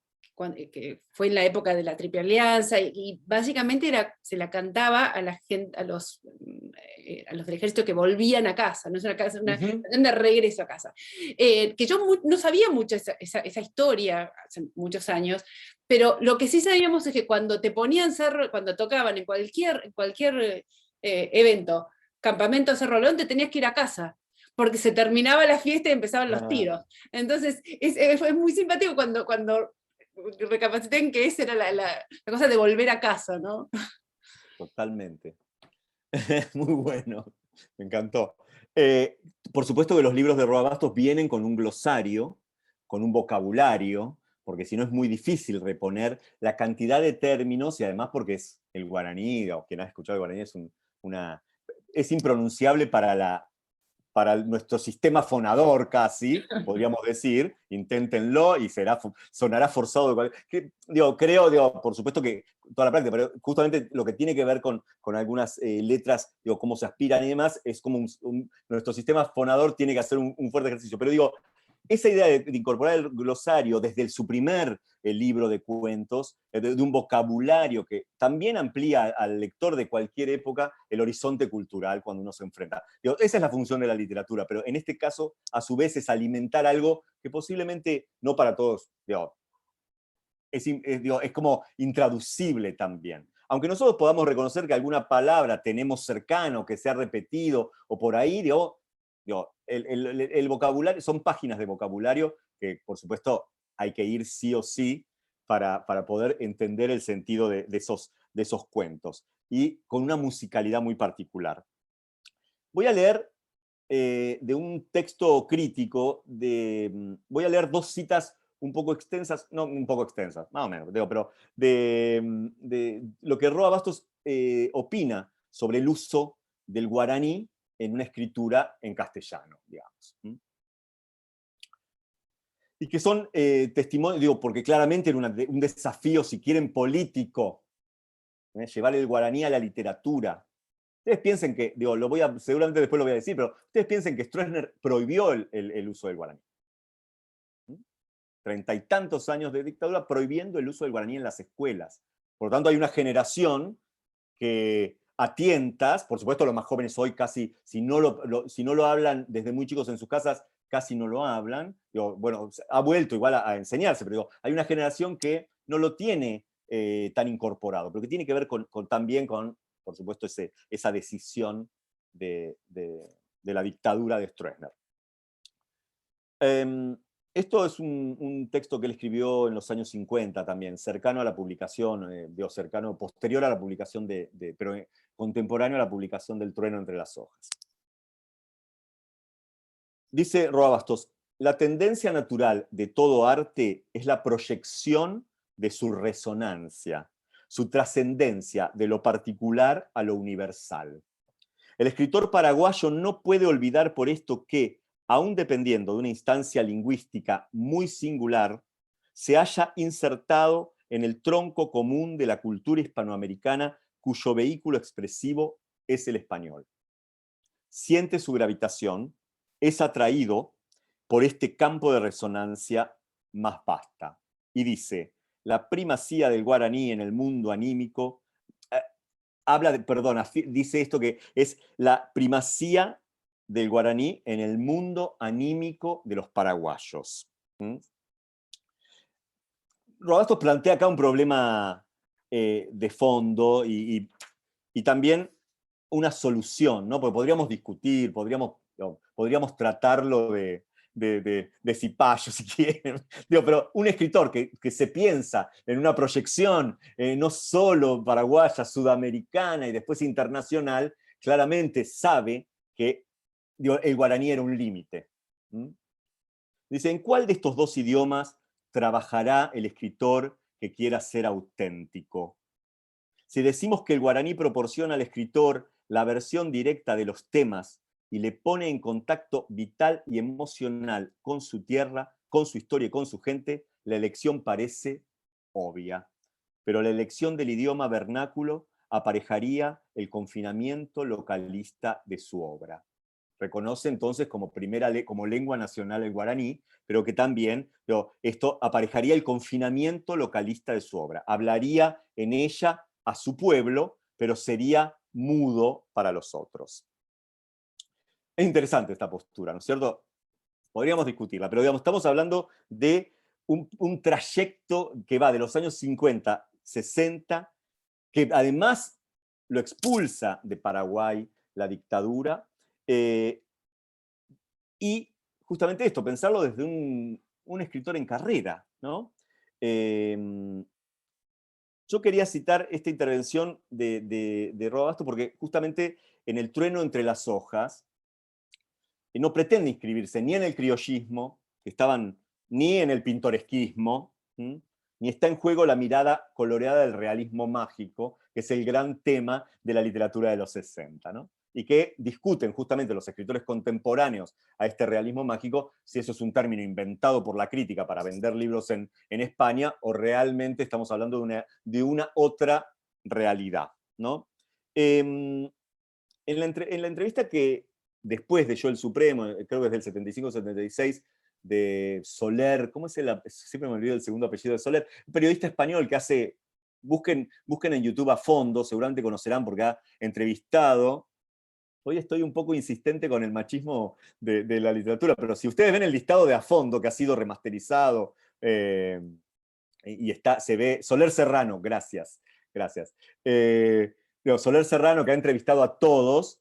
fue en la época de la Triple Alianza, y básicamente se la cantaba a la gente, a los del ejército que volvían a casa, no es una canción de regreso a casa. Que yo no sabía mucho esa historia hace muchos años, pero lo que sí sabíamos es que cuando te ponían cuando tocaban en cualquier evento, Campamento Cerro León, te tenías que ir a casa, porque se terminaba la fiesta y empezaban los tiros. Entonces, es muy simpático cuando recapacité en que esa era la cosa de volver a casa, ¿no? Totalmente. Muy bueno, me encantó. Por supuesto que los libros de Roa Bastos vienen con un glosario, con un vocabulario, porque si no es muy difícil reponer la cantidad de términos, y además porque es el guaraní, o quien ha escuchado el guaraní, es impronunciable para nuestro sistema fonador casi, podríamos decir, inténtenlo y sonará forzado. Creo, por supuesto que toda la práctica, pero justamente lo que tiene que ver con algunas letras, cómo se aspiran y demás, es como nuestro sistema fonador tiene que hacer un fuerte ejercicio. Pero esa idea de incorporar el glosario desde su primer libro de cuentos, de un vocabulario que también amplía al lector de cualquier época el horizonte cultural cuando uno se enfrenta. Esa es la función de la literatura, pero en este caso, a su vez, es alimentar algo que posiblemente no para todos, es como intraducible también. Aunque nosotros podamos reconocer que alguna palabra tenemos cercano, que se ha repetido, o por ahí, el vocabulario, son páginas de vocabulario que, por supuesto, hay que ir sí o sí para poder entender el sentido de esos cuentos, y con una musicalidad muy particular. Voy a leer de un texto crítico, voy a leer dos citas un poco extensas, no un poco extensas, más o menos, pero de lo que Roa Bastos opina sobre el uso del guaraní en una escritura en castellano, digamos. Y que son testimonios, porque claramente era un desafío, si quieren, político, llevar el guaraní a la literatura. Ustedes piensen que, seguramente después lo voy a decir, pero ustedes piensen que Stroessner prohibió el uso del guaraní. 30 y tantos años de dictadura prohibiendo el uso del guaraní en las escuelas. Por lo tanto, hay una generación que a tientas, por supuesto los más jóvenes hoy casi, si no lo hablan desde muy chicos en sus casas, casi no lo hablan. Ha vuelto igual a enseñarse, pero hay una generación que no lo tiene tan incorporado, pero que tiene que ver también con, por supuesto, esa decisión de la dictadura de Stroessner. Esto es un texto que él escribió en los años 50 también, cercano a la publicación, posterior a la publicación pero contemporáneo a la publicación del Trueno entre las hojas. Dice Roa Bastos, la tendencia natural de todo arte es la proyección de su resonancia, su trascendencia de lo particular a lo universal. El escritor paraguayo no puede olvidar por esto que, aun dependiendo de una instancia lingüística muy singular, se haya insertado en el tronco común de la cultura hispanoamericana cuyo vehículo expresivo es el español. Siente su gravitación, es atraído por este campo de resonancia más vasta. Y dice, la primacía del guaraní en el mundo anímico, dice esto que es la primacía del guaraní en el mundo anímico de los paraguayos. Roa Bastos plantea acá un problema de fondo y también una solución, ¿no? Porque podríamos discutir, podríamos tratarlo de cipayo, si quieren. Pero un escritor que se piensa en una proyección no solo paraguaya, sudamericana y después internacional, claramente sabe que el guaraní era un límite. Dice, ¿en cuál de estos dos idiomas trabajará el escritor que quiera ser auténtico? Si decimos que el guaraní proporciona al escritor la versión directa de los temas y le pone en contacto vital y emocional con su tierra, con su historia y con su gente, la elección parece obvia. Pero la elección del idioma vernáculo aparejaría el confinamiento localista de su obra. Reconoce entonces como como lengua nacional el guaraní, pero que también esto aparejaría el confinamiento localista de su obra. Hablaría en ella a su pueblo, pero sería mudo para los otros. Es interesante esta postura, ¿no es cierto? Podríamos discutirla, pero digamos, estamos hablando de un trayecto que va de los años 50, 60, que además lo expulsa de Paraguay la dictadura, y justamente esto, pensarlo desde un escritor en carrera, ¿no? Yo quería citar esta intervención de Roa Bastos porque justamente en El trueno entre las hojas no pretende inscribirse ni en el criollismo, que estaban ni en el pintoresquismo, ni está en juego la mirada coloreada del realismo mágico, que es el gran tema de la literatura de los 60, ¿no? Y que discuten justamente los escritores contemporáneos a este realismo mágico, si eso es un término inventado por la crítica para vender libros en España, o realmente estamos hablando de una otra realidad, ¿no? En la entrevista que después de Yo el Supremo, creo que es del 75-76, de Soler, ¿cómo es siempre me olvido el segundo apellido de Soler, un periodista español que hace, busquen en YouTube a fondo, seguramente conocerán porque ha entrevistado. Hoy estoy un poco insistente con el machismo de la literatura, pero si ustedes ven el listado de A Fondo, que ha sido remasterizado, y se ve, Soler Serrano, gracias. Soler Serrano, que ha entrevistado a todos,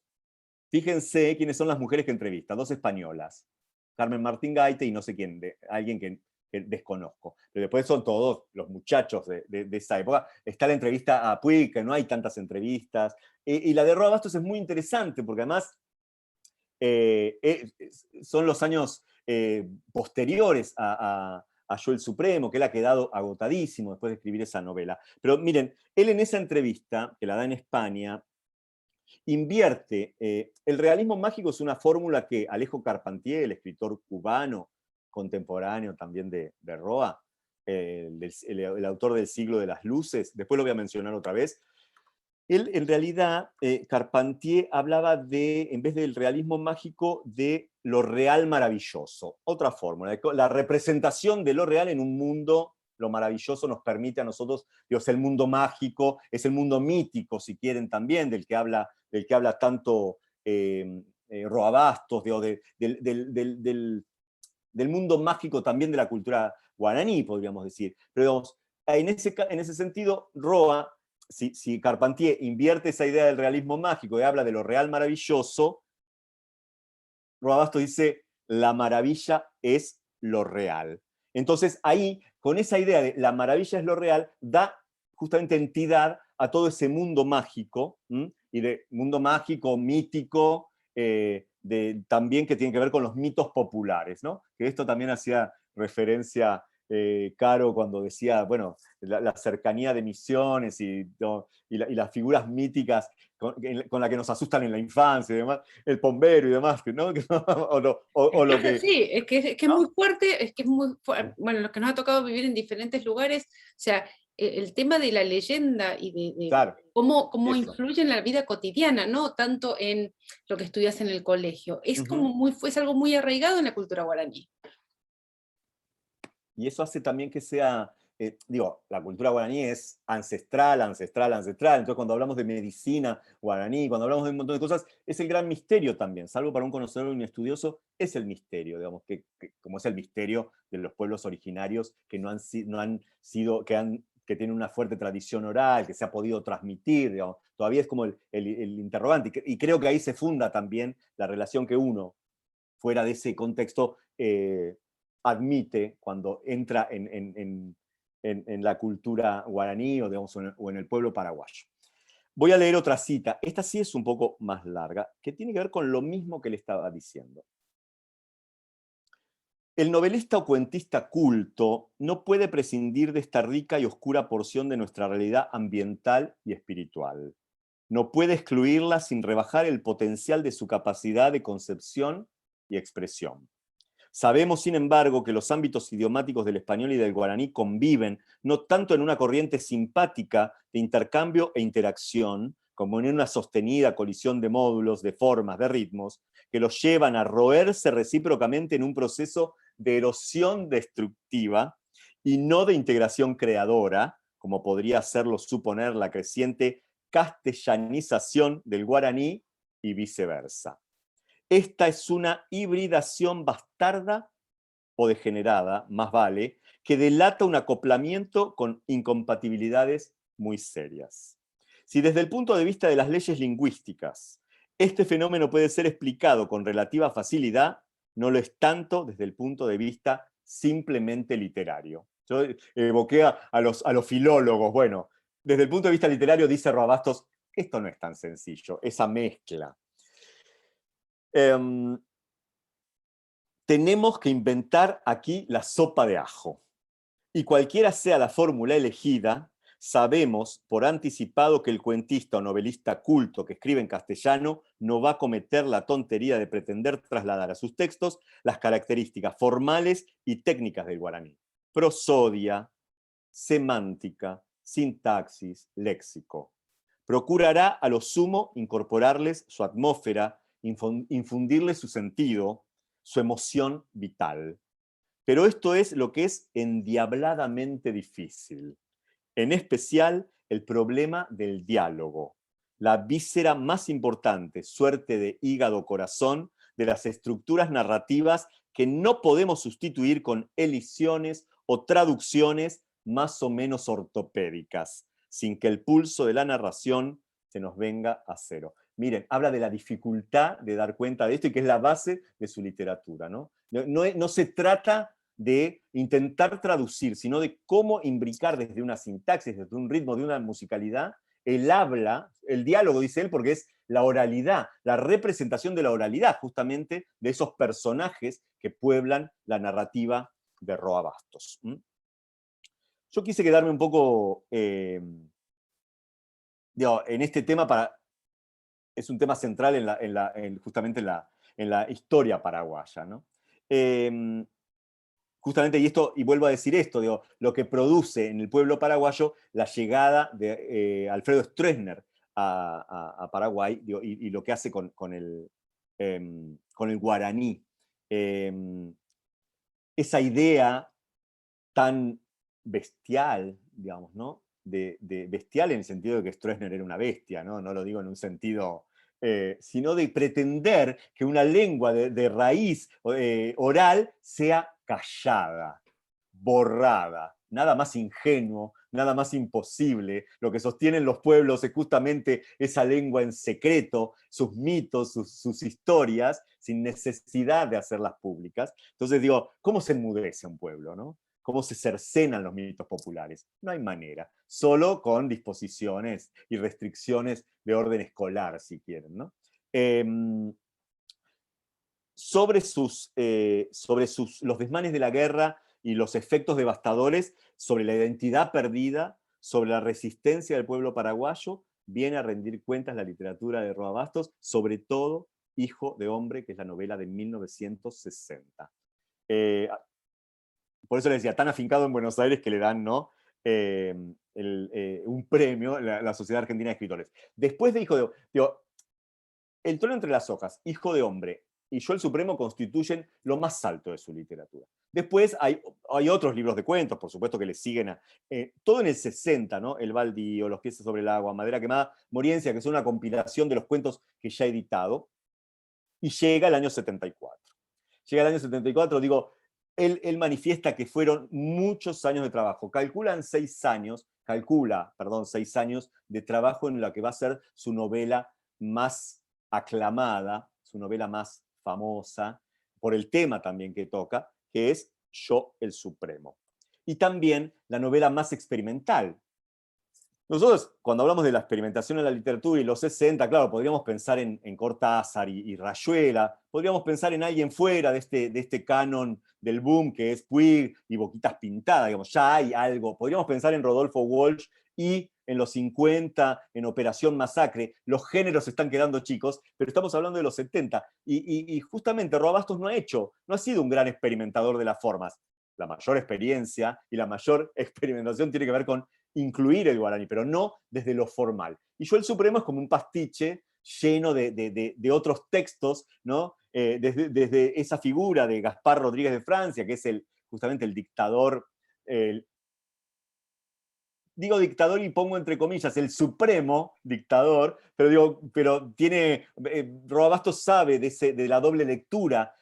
fíjense quiénes son las mujeres que entrevista, dos españolas, Carmen Martín Gaite y no sé quién, alguien que desconozco. Pero después son todos los muchachos de esa época. Está la entrevista a Puig, que no hay tantas entrevistas. Y la de Roa Bastos es muy interesante, porque además son los años posteriores a Yo el Supremo, que él ha quedado agotadísimo después de escribir esa novela. Pero miren, él en esa entrevista, que la da en España, invierte. El realismo mágico es una fórmula que Alejo Carpentier, el escritor cubano, contemporáneo también de Roa, el autor del Siglo de las Luces, después lo voy a mencionar otra vez. Él, en realidad, Carpentier hablaba en vez del realismo mágico, de lo real maravilloso. Otra fórmula, la representación de lo real en un mundo. Lo maravilloso nos permite a nosotros, es el mundo mágico, es el mundo mítico, si quieren también, del que habla tanto Roa Bastos, del mundo mágico también de la cultura guaraní, podríamos decir. Pero digamos, en ese sentido, Roa, si Carpentier invierte esa idea del realismo mágico y habla de lo real maravilloso, Roa Bastos dice, la maravilla es lo real. Entonces ahí, con esa idea de la maravilla es lo real, da justamente entidad a todo ese mundo mágico, y de mundo mágico, mítico, también que tiene que ver con los mitos populares, ¿no? Que esto también hacía referencia Caro cuando decía, bueno, la cercanía de Misiones ¿no? y las figuras míticas con las que nos asustan en la infancia y demás, el bombero y demás, ¿no? o lo que... Sí, es que es ¿no? muy fuerte, es que es muy fuerte. Bueno, los que nos ha tocado vivir en diferentes lugares, o sea, el tema de la leyenda y de Claro, cómo eso. influye en la vida cotidiana, no tanto en lo que estudias en el colegio, es como es algo muy arraigado en la cultura guaraní. Y eso hace también que sea, digo, la cultura guaraní es ancestral, ancestral, ancestral. Entonces, cuando hablamos de medicina guaraní, cuando hablamos de un montón de cosas, es el gran misterio también. Salvo para un conocedor y un estudioso, es el misterio, digamos, como es el misterio de los pueblos originarios que no han sido, que tienen una fuerte tradición oral, que se ha podido transmitir, digamos. Todavía es como el interrogante. Y creo que ahí se funda también la relación que uno, fuera de ese contexto, admite cuando entra en la cultura guaraní o, digamos, o en el pueblo paraguayo. Voy a leer otra cita. Esta sí es un poco más larga, que tiene que ver con lo mismo que le estaba diciendo. El novelista o cuentista culto no puede prescindir de esta rica y oscura porción de nuestra realidad ambiental y espiritual. No puede excluirla sin rebajar el potencial de su capacidad de concepción y expresión. Sabemos, sin embargo, que los ámbitos idiomáticos del español y del guaraní conviven no tanto en una corriente simpática de intercambio e interacción, como en una sostenida colisión de módulos, de formas, de ritmos, que los llevan a roerse recíprocamente en un proceso de erosión destructiva y no de integración creadora, como podría hacerlo suponer la creciente castellanización del guaraní y viceversa. Esta es una hibridación bastarda o degenerada, más vale, que delata un acoplamiento con incompatibilidades muy serias. Si desde el punto de vista de las leyes lingüísticas este fenómeno puede ser explicado con relativa facilidad, no lo es tanto desde el punto de vista simplemente literario. Yo evoqué a los filólogos. Bueno, desde el punto de vista literario, dice Roa Bastos, esto no es tan sencillo, esa mezcla. Tenemos que inventar aquí la sopa de ajo. Y cualquiera sea la fórmula elegida, sabemos por anticipado que el cuentista o novelista culto que escribe en castellano no va a cometer la tontería de pretender trasladar a sus textos las características formales y técnicas del guaraní. Prosodia, semántica, sintaxis, léxico. Procurará a lo sumo incorporarles su atmósfera, infundirles su sentido, su emoción vital. Pero esto es lo que es endiabladamente difícil. En especial, el problema del diálogo, la víscera más importante, suerte de hígado-corazón, de las estructuras narrativas que no podemos sustituir con elisiones o traducciones más o menos ortopédicas, sin que el pulso de la narración se nos venga a cero. Miren, habla de la dificultad de dar cuenta de esto y que es la base de su literatura, ¿no? No se trata de intentar traducir, sino de cómo imbricar desde una sintaxis, desde un ritmo, de una musicalidad, el habla, el diálogo, dice él, porque es la oralidad, la representación de la oralidad, justamente, de esos personajes que pueblan la narrativa de Roa Bastos. Yo quise quedarme un poco en este tema es un tema central justamente en la historia paraguaya, ¿no? Justamente, y vuelvo a decir esto, digo, lo que produce en el pueblo paraguayo la llegada de Alfredo Stroessner a Paraguay, digo, y lo que hace con el guaraní. Esa idea tan bestial, digamos, ¿no? De bestial en el sentido de que Stroessner era una bestia, ¿no? No lo digo en un sentido, sino de pretender que una lengua de raíz oral sea callada, borrada, nada más ingenuo, nada más imposible. Lo que sostienen los pueblos es justamente esa lengua en secreto, sus mitos, sus historias, sin necesidad de hacerlas públicas. Entonces digo, ¿cómo se enmudece un pueblo, no? ¿Cómo se cercenan los mitos populares? No hay manera, solo con disposiciones y restricciones de orden escolar, si quieren, ¿no? Sobre los desmanes de la guerra y los efectos devastadores, sobre la identidad perdida, sobre la resistencia del pueblo paraguayo, viene a rendir cuentas la literatura de Roa Bastos, sobre todo Hijo de Hombre, que es la novela de 1960. Por eso les decía, tan afincado en Buenos Aires que le dan, ¿no? Un premio, la Sociedad Argentina de Escritores. Después de Hijo de Hombre, El Trueno entre las hojas, Hijo de Hombre y Yo el Supremo constituyen lo más alto de su literatura. Después hay otros libros de cuentos, por supuesto, que le siguen todo en el 60, ¿no? El Baldío, Los pies sobre el agua, Madera quemada, Moriencia, que es una compilación de los cuentos que ya he editado, y llega el año 74. Llega el año 74, digo, él manifiesta que fueron muchos años de trabajo. Calcula 6 años de trabajo en la que va a ser su novela más aclamada, su novela más famosa, por el tema también que toca, que es Yo el Supremo. Y también la novela más experimental. Nosotros, cuando hablamos de la experimentación en la literatura y los 60, claro, podríamos pensar en Cortázar y Rayuela, podríamos pensar en alguien fuera de este canon del boom que es Puig y Boquitas Pintadas, digamos, ya hay algo. Podríamos pensar en Rodolfo Walsh y en los 50, en Operación Masacre. Los géneros están quedando chicos, pero estamos hablando de los 70. Y justamente Roa Bastos no ha sido un gran experimentador de las formas. La mayor experiencia y la mayor experimentación tiene que ver con incluir el guaraní, pero no desde lo formal. Y Yo el Supremo es como un pastiche lleno de otros textos, ¿no? Desde esa figura de Gaspar Rodríguez de Francia, que es justamente el dictador, digo dictador y pongo entre comillas, el supremo dictador, pero tiene, Roa Bastos sabe de la doble lectura,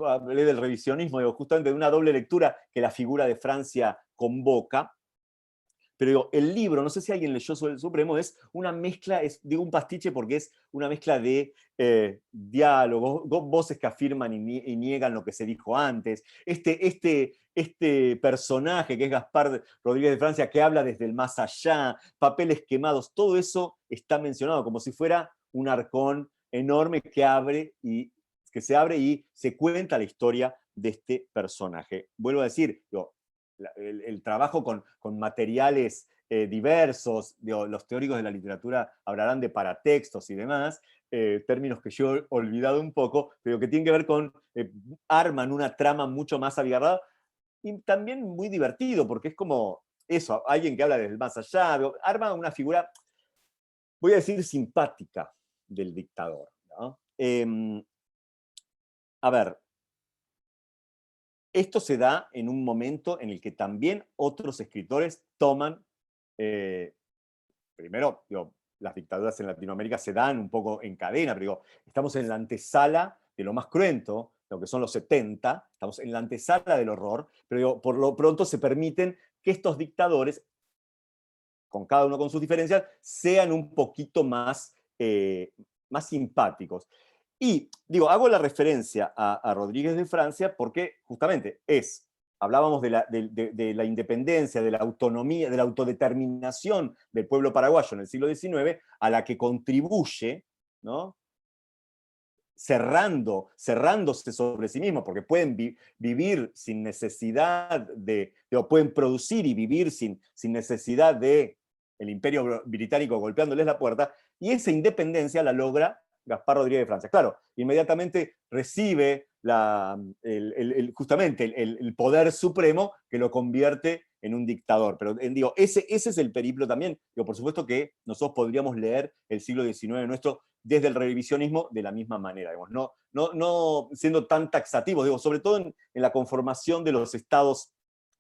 hablé del revisionismo, justamente de una doble lectura que la figura de Francia convoca. Pero el libro, no sé si alguien leyó sobre el Supremo, es una mezcla, digo un pastiche porque es una mezcla de diálogos, voces que afirman y niegan lo que se dijo antes. Este personaje que es Gaspar Rodríguez de Francia, que habla desde el más allá, papeles quemados, todo eso está mencionado como si fuera un arcón enorme que se abre y se cuenta la historia de este personaje. Vuelvo a decir, el trabajo con materiales diversos, los teóricos de la literatura hablarán de paratextos y demás, términos que yo he olvidado un poco, pero que tienen que ver con, arman una trama mucho más abigarrada y también muy divertido, porque es como eso, alguien que habla desde el más allá, arma una figura, voy a decir, simpática del dictador, ¿no? A ver, esto se da en un momento en el que también otros escritores toman, primero, las dictaduras en Latinoamérica se dan un poco en cadena, pero estamos en la antesala de lo más cruento, lo que son los 70, estamos en la antesala del horror, pero por lo pronto se permiten que estos dictadores, con cada uno con sus diferencias, sean un poquito más simpáticos. Y hago la referencia a Rodríguez de Francia porque justamente hablábamos de la independencia, de la autonomía, de la autodeterminación del pueblo paraguayo en el siglo XIX, a la que contribuye, ¿no? cerrándose sobre sí mismo, porque pueden vivir sin necesidad o pueden producir y vivir sin necesidad de el Imperio Británico golpeándoles la puerta, y esa independencia la logra Gaspar Rodríguez de Francia. Claro, inmediatamente recibe justamente el poder supremo que lo convierte en un dictador. Pero ese es el periplo también. Por supuesto que nosotros podríamos leer el siglo XIX nuestro desde el revisionismo de la misma manera, no siendo tan taxativos, sobre todo en la conformación de los estados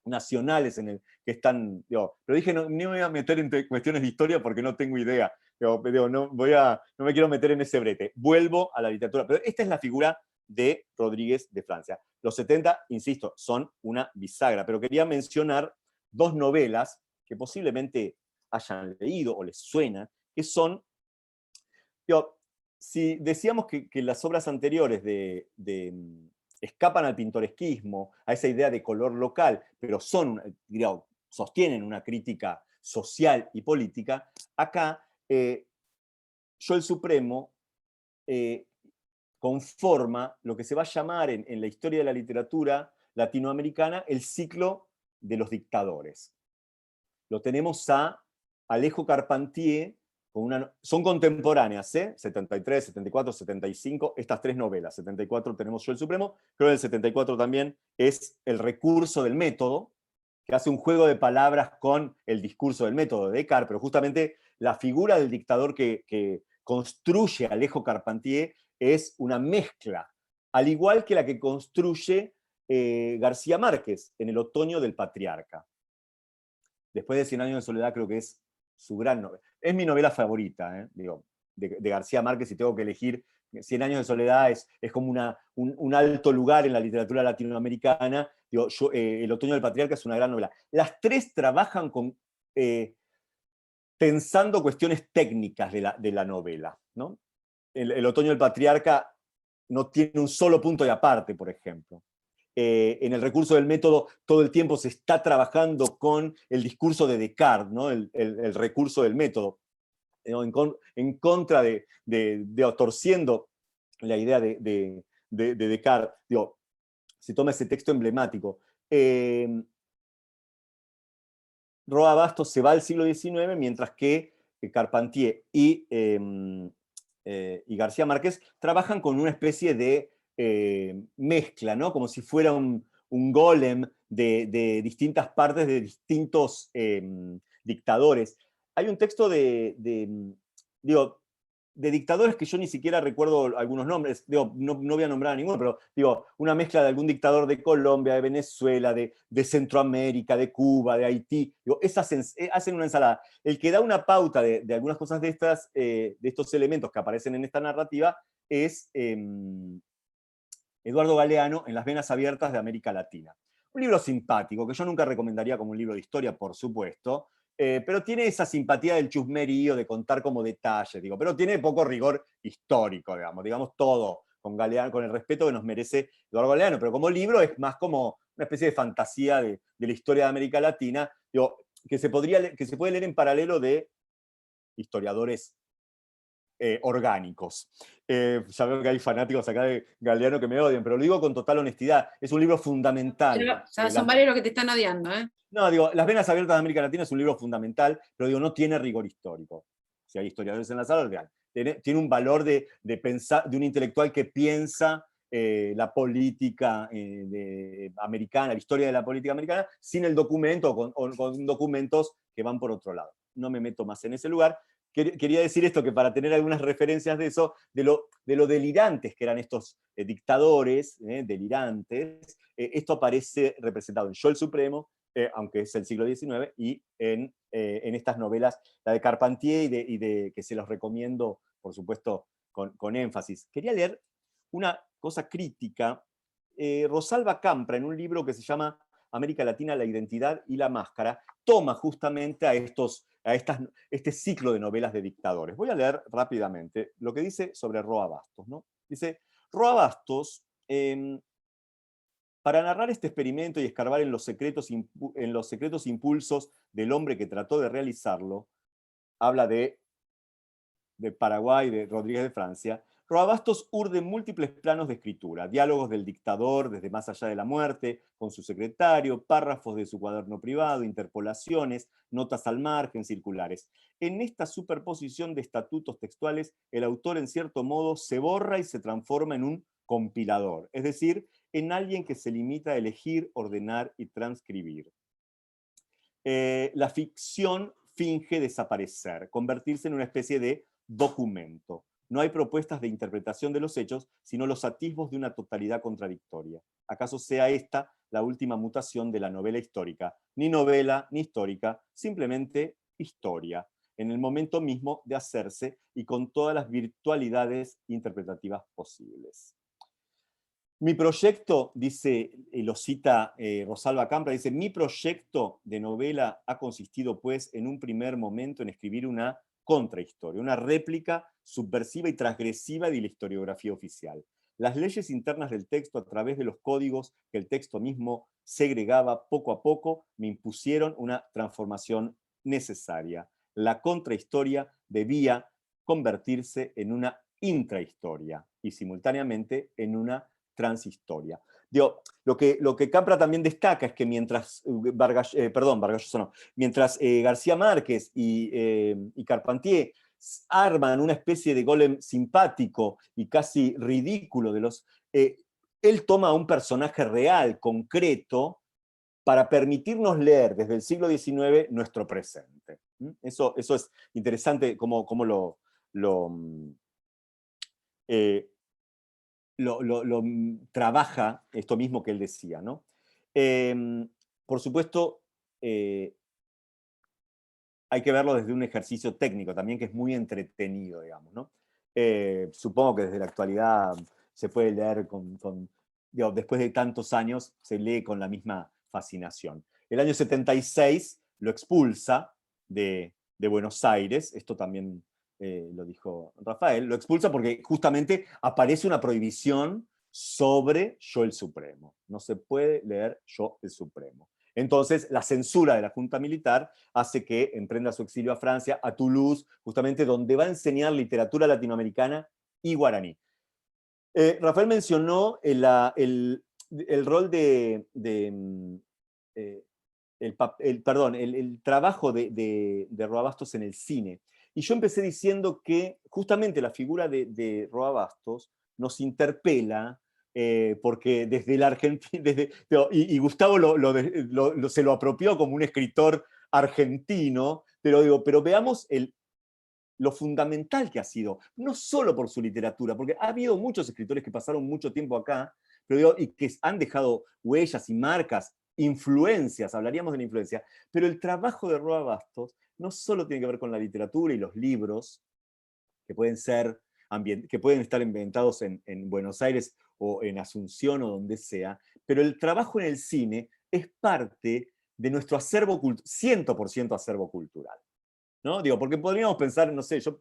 nacionales en el que están, pero dije, no me voy a meter en cuestiones de historia porque no tengo idea, no me quiero meter en ese brete, vuelvo a la literatura, pero esta es la figura de Rodríguez de Francia. Los 70, insisto, son una bisagra, pero quería mencionar dos novelas que posiblemente hayan leído o les suena, que son, digo, si decíamos que las obras anteriores escapan al pintoresquismo, a esa idea de color local, pero digamos, sostienen una crítica social y política, acá Yo el Supremo conforma lo que se va a llamar en la historia de la literatura latinoamericana el ciclo de los dictadores. Lo tenemos a Alejo Carpentier, son contemporáneas, 73, 74, 75, estas tres novelas. 74 tenemos Yo el Supremo, creo que el 74 también es El recurso del método, que hace un juego de palabras con el discurso del método de Descartes, pero justamente la figura del dictador que construye Alejo Carpentier es una mezcla, al igual que la que construye García Márquez en El otoño del patriarca. Después de 100 años de soledad creo que es su gran novela. Es mi novela favorita, digo, de García Márquez, si tengo que elegir. 100 años de soledad es como un alto lugar en la literatura latinoamericana. Digo, El otoño del patriarca es una gran novela. Las tres trabajan pensando cuestiones técnicas de la novela, ¿no? El otoño del patriarca no tiene un solo punto de aparte, por ejemplo. En el recurso del método todo el tiempo se está trabajando con el discurso de Descartes, ¿no? el recurso del método, ¿no? en contra torciendo la idea de Descartes. Digo, se toma ese texto emblemático. Roa Bastos se va al siglo XIX, mientras que Carpentier y García Márquez trabajan con una especie de mezcla, ¿no? Como si fuera un golem de distintas partes, de distintos dictadores. Hay un texto de dictadores que yo ni siquiera recuerdo algunos nombres, no voy a nombrar a ninguno, pero una mezcla de algún dictador de Colombia, de Venezuela, de Centroamérica, de Cuba, de Haití, hacen una ensalada. El que da una pauta de algunas cosas de estos elementos que aparecen en esta narrativa es Eduardo Galeano en Las venas abiertas de América Latina. Un libro simpático, que yo nunca recomendaría como un libro de historia, por supuesto, pero tiene esa simpatía del chusmerío, de contar como detalles, pero tiene poco rigor histórico, digamos todo con Galeano, con el respeto que nos merece Eduardo Galeano, pero como libro es más como una especie de fantasía de la historia de América Latina, que se puede leer en paralelo de historiadores orgánicos. Ya veo que hay fanáticos acá de Galeano que me odian, pero lo digo con total honestidad, es un libro fundamental. Son varios los que te están odiando, ¿eh? No, Las venas abiertas de América Latina es un libro fundamental, pero no tiene rigor histórico. Si hay historiadores en la sala, tiene un valor de pensar, de un intelectual que piensa la política americana, la historia de la política americana, sin el documento o con documentos que van por otro lado. No me meto más en ese lugar. Quería decir esto, que para tener algunas referencias de eso, de lo delirantes que eran estos dictadores, delirantes, esto aparece representado en Yo el Supremo, aunque es el siglo XIX, y en estas novelas, la de Carpentier y que se los recomiendo, por supuesto, con énfasis. Quería leer una cosa crítica. Rosalba Campra, en un libro que se llama América Latina, la identidad y la máscara, toma justamente a este ciclo de novelas de dictadores. Voy a leer rápidamente lo que dice sobre Roa Bastos, ¿no? Dice, Roa Bastos, para narrar este experimento y escarbar en los secretos impulsos del hombre que trató de realizarlo, habla de Paraguay, de Rodríguez de Francia, Roa Bastos urde múltiples planos de escritura, diálogos del dictador desde más allá de la muerte, con su secretario, párrafos de su cuaderno privado, interpolaciones, notas al margen, circulares. En esta superposición de estatutos textuales, el autor en cierto modo se borra y se transforma en un compilador, es decir, en alguien que se limita a elegir, ordenar y transcribir. La ficción finge desaparecer, convertirse en una especie de documento. No hay propuestas de interpretación de los hechos, sino los atisbos de una totalidad contradictoria. ¿Acaso sea esta la última mutación de la novela histórica? Ni novela, ni histórica, simplemente historia, en el momento mismo de hacerse y con todas las virtualidades interpretativas posibles. Mi proyecto, dice, y lo cita Rosalba Campra, dice, mi proyecto de novela ha consistido, pues, en un primer momento en escribir una contrahistoria, una réplica subversiva y transgresiva de la historiografía oficial. Las leyes internas del texto, a través de los códigos que el texto mismo segregaba poco a poco, me impusieron una transformación necesaria. La contrahistoria debía convertirse en una intrahistoria y simultáneamente en una transhistoria. Digo, lo que Campra también destaca es que mientras mientras García Márquez y Carpentier arman una especie de golem simpático y casi ridículo de los... él toma un personaje real, concreto, para permitirnos leer desde el siglo XIX nuestro presente. Eso es interesante cómo lo trabaja esto mismo que él decía, ¿no? Por supuesto, hay que verlo desde un ejercicio técnico también, que es muy entretenido, digamos, ¿no? Supongo que desde la actualidad se puede leer digo, después de tantos años, se lee con la misma fascinación. El año 76 lo expulsa de Buenos Aires, esto también lo dijo Rafael, lo expulsa porque justamente aparece una prohibición sobre Yo el Supremo. No se puede leer Yo el Supremo. Entonces, la censura de la Junta Militar hace que emprenda su exilio a Francia, a Toulouse, justamente donde va a enseñar literatura latinoamericana y guaraní. Rafael mencionó el rol el trabajo de Roa Bastos en el cine. Y yo empecé diciendo que justamente la figura de Roa Bastos nos interpela, porque desde la Argentina, y Gustavo se lo apropió como un escritor argentino, pero veamos lo fundamental que ha sido, no solo por su literatura, porque ha habido muchos escritores que pasaron mucho tiempo acá, y que han dejado huellas y marcas, influencias, hablaríamos de la influencia, pero el trabajo de Roa Bastos no solo tiene que ver con la literatura y los libros, que pueden estar ambientados en Buenos Aires o en Asunción o donde sea, pero el trabajo en el cine es parte de nuestro acervo, 100% acervo cultural. ¿No? Digo, porque podríamos pensar, no sé, yo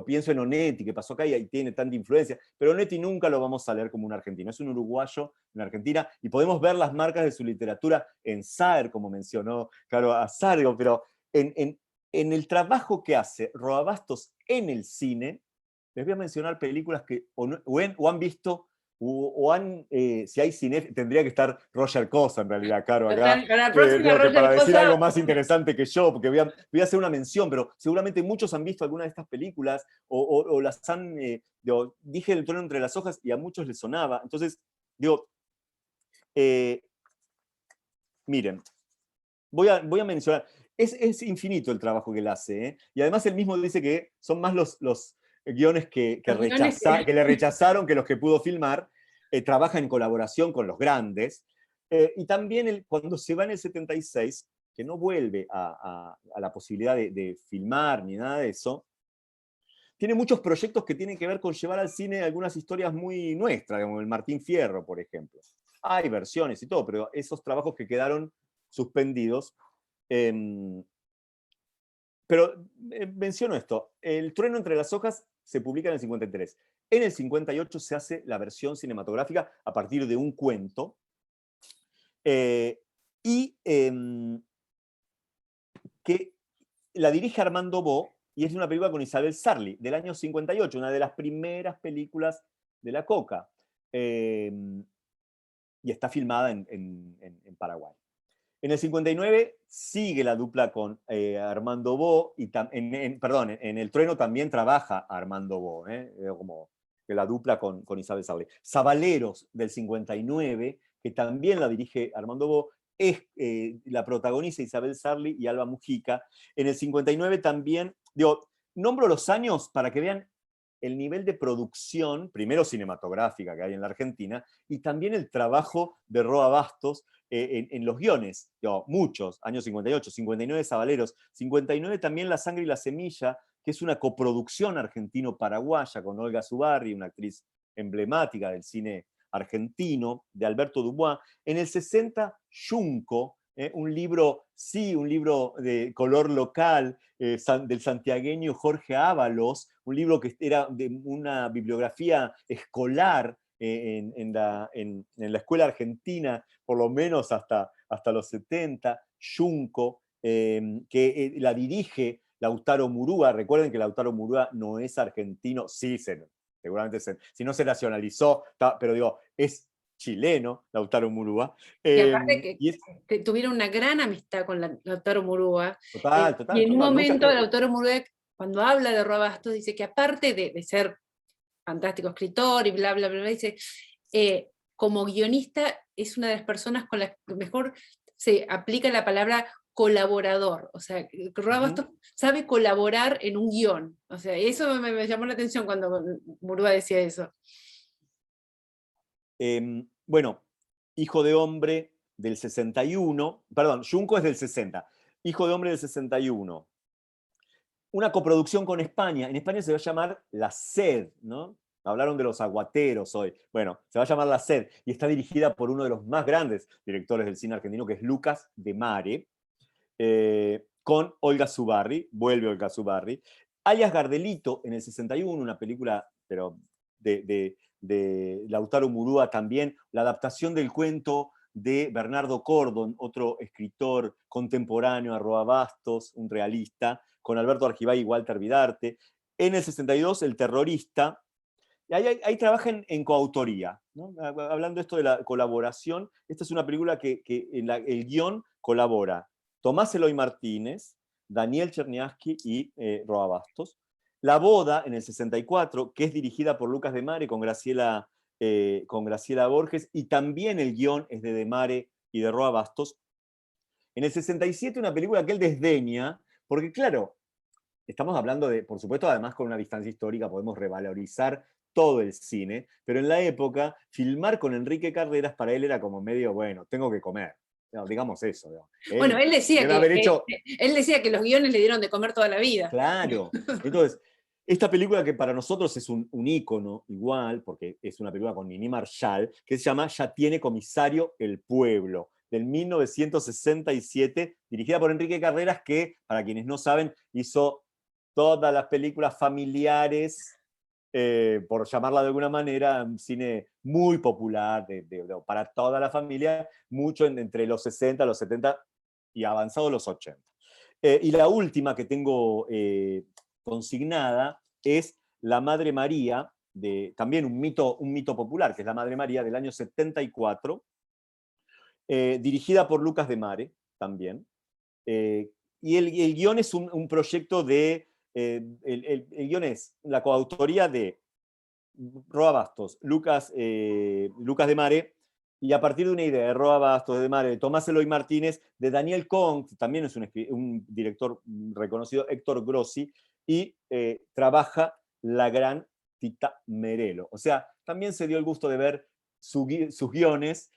pienso en Onetti, que pasó acá y tiene tanta influencia, pero Onetti nunca lo vamos a leer como un argentino, es un uruguayo en Argentina, y podemos ver las marcas de su literatura en Saer, como mencionó Caro Azar, pero en el trabajo que hace Roa Bastos en el cine, les voy a mencionar películas que o han visto, si hay cine, tendría que estar Roger Cosa en realidad, Caro, acá. Para la próxima, Roger para decir Cosa. algo más interesante que yo, porque voy a hacer una mención, pero seguramente muchos han visto alguna de estas películas o las han... dije El trueno entre las hojas y a muchos les sonaba. Entonces, miren, voy a mencionar, es infinito el trabajo que él hace, ¿eh? Y además él mismo dice que son más los guiones que le rechazaron que los que pudo filmar. Trabaja en colaboración con los grandes, y también cuando se va en el 76, que no vuelve a la posibilidad de filmar ni nada de eso, tiene muchos proyectos que tienen que ver con llevar al cine algunas historias muy nuestras, como el Martín Fierro, por ejemplo. Hay versiones y todo, pero esos trabajos que quedaron suspendidos. Pero menciono esto, El trueno entre las hojas se publica en el 53. En el 58 se hace la versión cinematográfica a partir de un cuento, que la dirige Armando Bo, y es una película con Isabel Sarli, del año 58, una de las primeras películas de la Coca, y está filmada en Paraguay. En el 59 sigue la dupla con Armando Bo, y en El trueno también trabaja Armando Bo, como la dupla con Isabel Sarli. Zabaleros, del 59, que también la dirige Armando Bo, la protagoniza Isabel Sarli y Alba Mujica. En el 59 también, nombro los años para que vean el nivel de producción, primero cinematográfica que hay en la Argentina, y también el trabajo de Roa Bastos en los guiones. Muchos, años 58, 59 Zabaleros, 59 también La sangre y la semilla, que es una coproducción argentino-paraguaya con Olga Zubarry, una actriz emblemática del cine argentino, de Alberto Dubois. En el 60, Yunco, un libro de color local, del santiagueño Jorge Ábalos, un libro que era de una bibliografía escolar en la escuela argentina, por lo menos hasta los 70, Yunco, que la dirige Lautaro Murúa. Recuerden que Lautaro Murúa no es argentino, sí, seguramente si no se nacionalizó, pero digo, es chileno, Lautaro Murúa. Y aparte Y es, que tuvieron una gran amistad con Lautaro Murúa. total, Y en un momento nunca, Lautaro Murúa, cuando habla de Roa Bastos, dice que aparte de ser fantástico escritor y bla, bla, bla, dice, como guionista es una de las personas con las que mejor se aplica la palabra colaborador. O sea, Roa Bastos sabe colaborar en un guión. O sea, eso me llamó la atención cuando Murúa decía eso. Bueno, Hijo de Hombre del 61, perdón, Yunco es del 60, Hijo de Hombre del 61. Una coproducción con España. En España se va a llamar La Sed, ¿no? Hablaron de los aguateros hoy. Bueno, se va a llamar La Sed y está dirigida por uno de los más grandes directores del cine argentino, que es Lucas de Mare, con Olga Zubarry, vuelve Olga Zubarry. Alias Gardelito en el 61, una película, pero de Lautaro Murúa también, la adaptación del cuento de Bernardo Cordon, otro escritor contemporáneo a Roa Bastos, un realista, con Alberto Argibay y Walter Vidarte. En el 62, El Terrorista. Y ahí trabajan en coautoría, ¿no? Hablando esto de la colaboración, esta es una película que en el guión colabora Tomás Eloy Martínez, Daniel Cherniavsky y Roa Bastos. La Boda, en el 64, que es dirigida por Lucas de Mare con Graciela Borges, y también el guión es de Mare y de Roa Bastos. En el 67, una película que él desdeña, porque claro, estamos hablando de, por supuesto, además con una distancia histórica podemos revalorizar todo el cine, pero en la época, filmar con Enrique Carreras para él era como medio, bueno, tengo que comer. No, digamos eso. Bueno, él decía él decía que los guiones le dieron de comer toda la vida. Claro. Entonces, esta película que para nosotros es un ícono igual, porque es una película con Nini Marshall, que se llama Ya tiene comisario el pueblo, del 1967, dirigida por Enrique Carreras, que, para quienes no saben, hizo todas las películas familiares, por llamarla de alguna manera, un cine muy popular, para toda la familia, mucho entre los 60, los 70 y avanzados los 80. Y la última que tengo consignada es La Madre María, también un mito popular, que es La Madre María, del año 74, dirigida por Lucas de Mare, también. Y el guión es un proyecto de... el guión es la coautoría de Roa Bastos, Lucas de Mare, y a partir de una idea de Roa Bastos, de Mare, de Tomás Eloy Martínez, de Daniel Kong, también es un director reconocido, Héctor Grossi, y trabaja la gran Tita Merelo. O sea, también se dio el gusto de ver sus guiones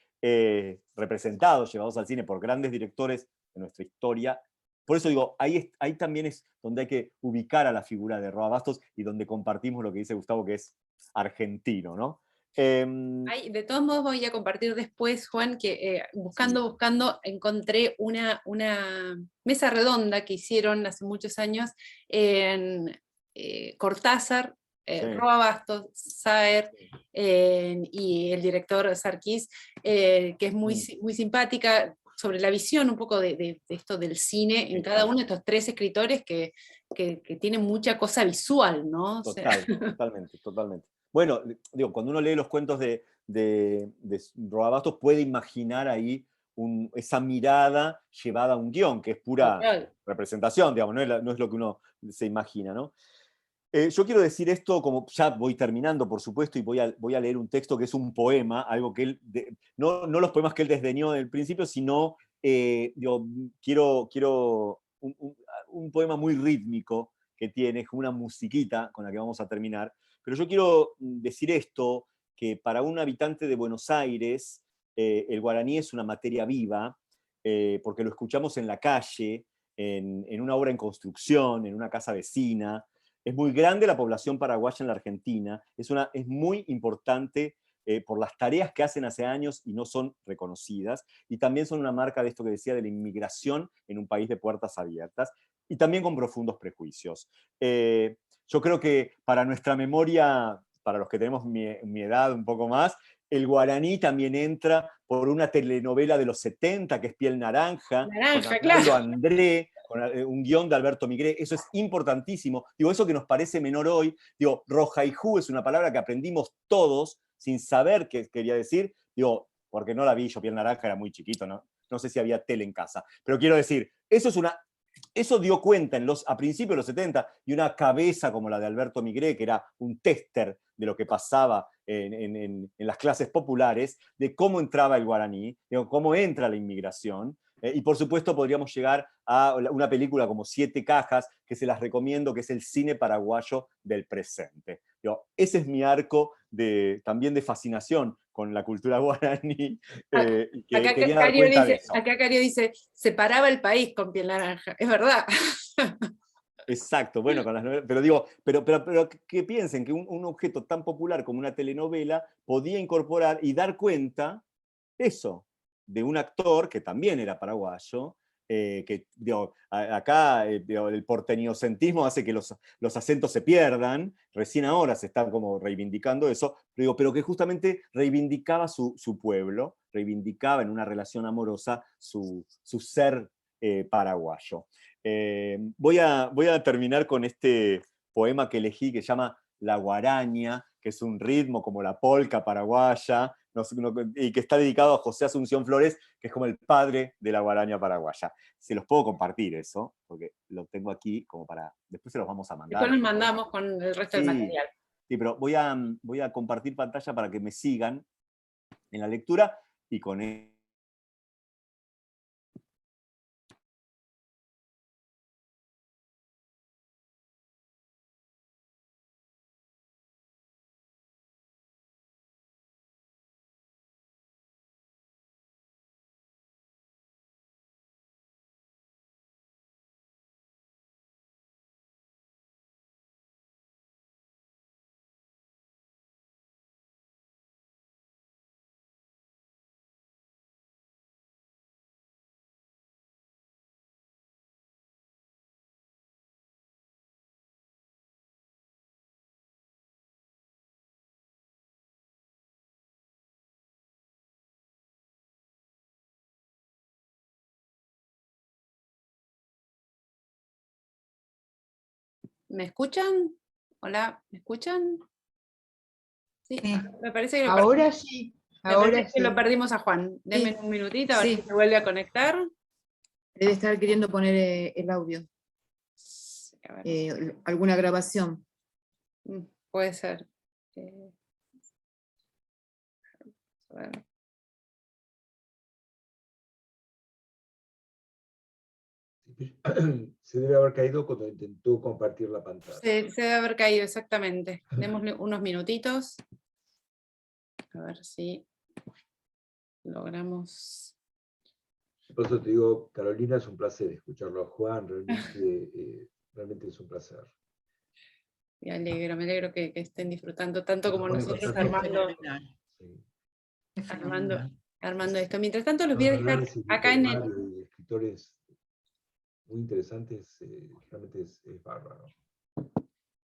representados, llevados al cine por grandes directores de nuestra historia. Por eso digo, ahí también es donde hay que ubicar a la figura de Roa Bastos y donde compartimos lo que dice Gustavo, que es argentino, ¿no? De todos modos voy a compartir después, Juan, que buscando, encontré una mesa redonda que hicieron hace muchos años en Cortázar, Roa Bastos, Saer y el director Sarkis, que es muy simpática, sobre la visión un poco de esto del cine en cada uno de estos tres escritores que tienen mucha cosa visual, ¿no? Totalmente. Bueno, digo, cuando uno lee los cuentos de Roa Bastos puede imaginar ahí esa mirada llevada a un guión, que es pura representación, digamos, no es lo que uno se imagina, ¿no? Yo quiero decir esto, como ya voy terminando, por supuesto, y voy a leer un texto que es un poema, algo que él, no los poemas que él desdeñó en el principio, sino, quiero un poema muy rítmico que tiene, una musiquita con la que vamos a terminar. Pero yo quiero decir esto, que para un habitante de Buenos Aires, el guaraní es una materia viva, porque lo escuchamos en la calle, en una obra en construcción, en una casa vecina. Es muy grande la población paraguaya en la Argentina, es muy importante por las tareas que hacen hace años y no son reconocidas, y también son una marca de esto que decía de la inmigración en un país de puertas abiertas, y también con profundos prejuicios. Yo creo que para nuestra memoria, para los que tenemos mi edad un poco más, el guaraní también entra por una telenovela de los 70, que es Piel Naranja, Naranja, con Arnaldo claro. André, con un guión de Alberto Migré. Eso es importantísimo. Digo, eso que nos parece menor hoy, digo, rojaijú es una palabra que aprendimos todos sin saber qué quería decir, digo, porque no la vi yo, Piel Naranja era muy chiquito, no sé si había tele en casa, pero quiero decir, eso dio cuenta a principios de los 70, y una cabeza como la de Alberto Migré, que era un tester de lo que pasaba en las clases populares, de cómo entraba el guaraní, de cómo entra la inmigración, y por supuesto podríamos llegar a una película como Siete Cajas, que se las recomiendo, que es el cine paraguayo del presente. Ese es mi arco también de fascinación con la cultura guaraní. Acá Quería dar cuenta de eso. acá Cario dice, separaba el país con Piel Naranja, es verdad. Exacto, bueno, con las novelas, pero digo, pero que piensen que un objeto tan popular como una telenovela podía incorporar y dar cuenta eso, de un actor que también era paraguayo, que digo, acá digo, el porteñocentrismo hace que los acentos se pierdan, recién ahora se está como reivindicando eso, pero que justamente reivindicaba su pueblo, reivindicaba en una relación amorosa su ser paraguayo. Voy a terminar con este poema que elegí, que se llama La Guaraña, que es un ritmo como la polca paraguaya, y que está dedicado a José Asunción Flores, que es como el padre de la guaraña paraguaya. Se los puedo compartir eso, porque lo tengo aquí como para... Después se los vamos a mandar. Después nos mandamos con el resto del material. Sí, pero voy a compartir pantalla para que me sigan en la lectura, y con ¿Me escuchan? Hola, ¿me escuchan? Sí, Sí. me parece que Ahora sí. Ahora sí. lo perdimos a Juan. Denme un minutito, a ver Sí. si se vuelve a conectar. Debe estar queriendo poner el audio. A ver, Alguna grabación. puede ser. A ver. Se debe haber caído cuando intentó compartir la pantalla. Se debe haber caído, exactamente. Démosle unos minutitos. A ver si logramos. Por eso te digo, Carolina, es un placer escucharlo a Juan, realmente es un placer. Me alegro que estén disfrutando tanto como nosotros armando esto. Mientras tanto, los voy a dejar acá en el... Escritores muy interesantes, realmente es bárbaro.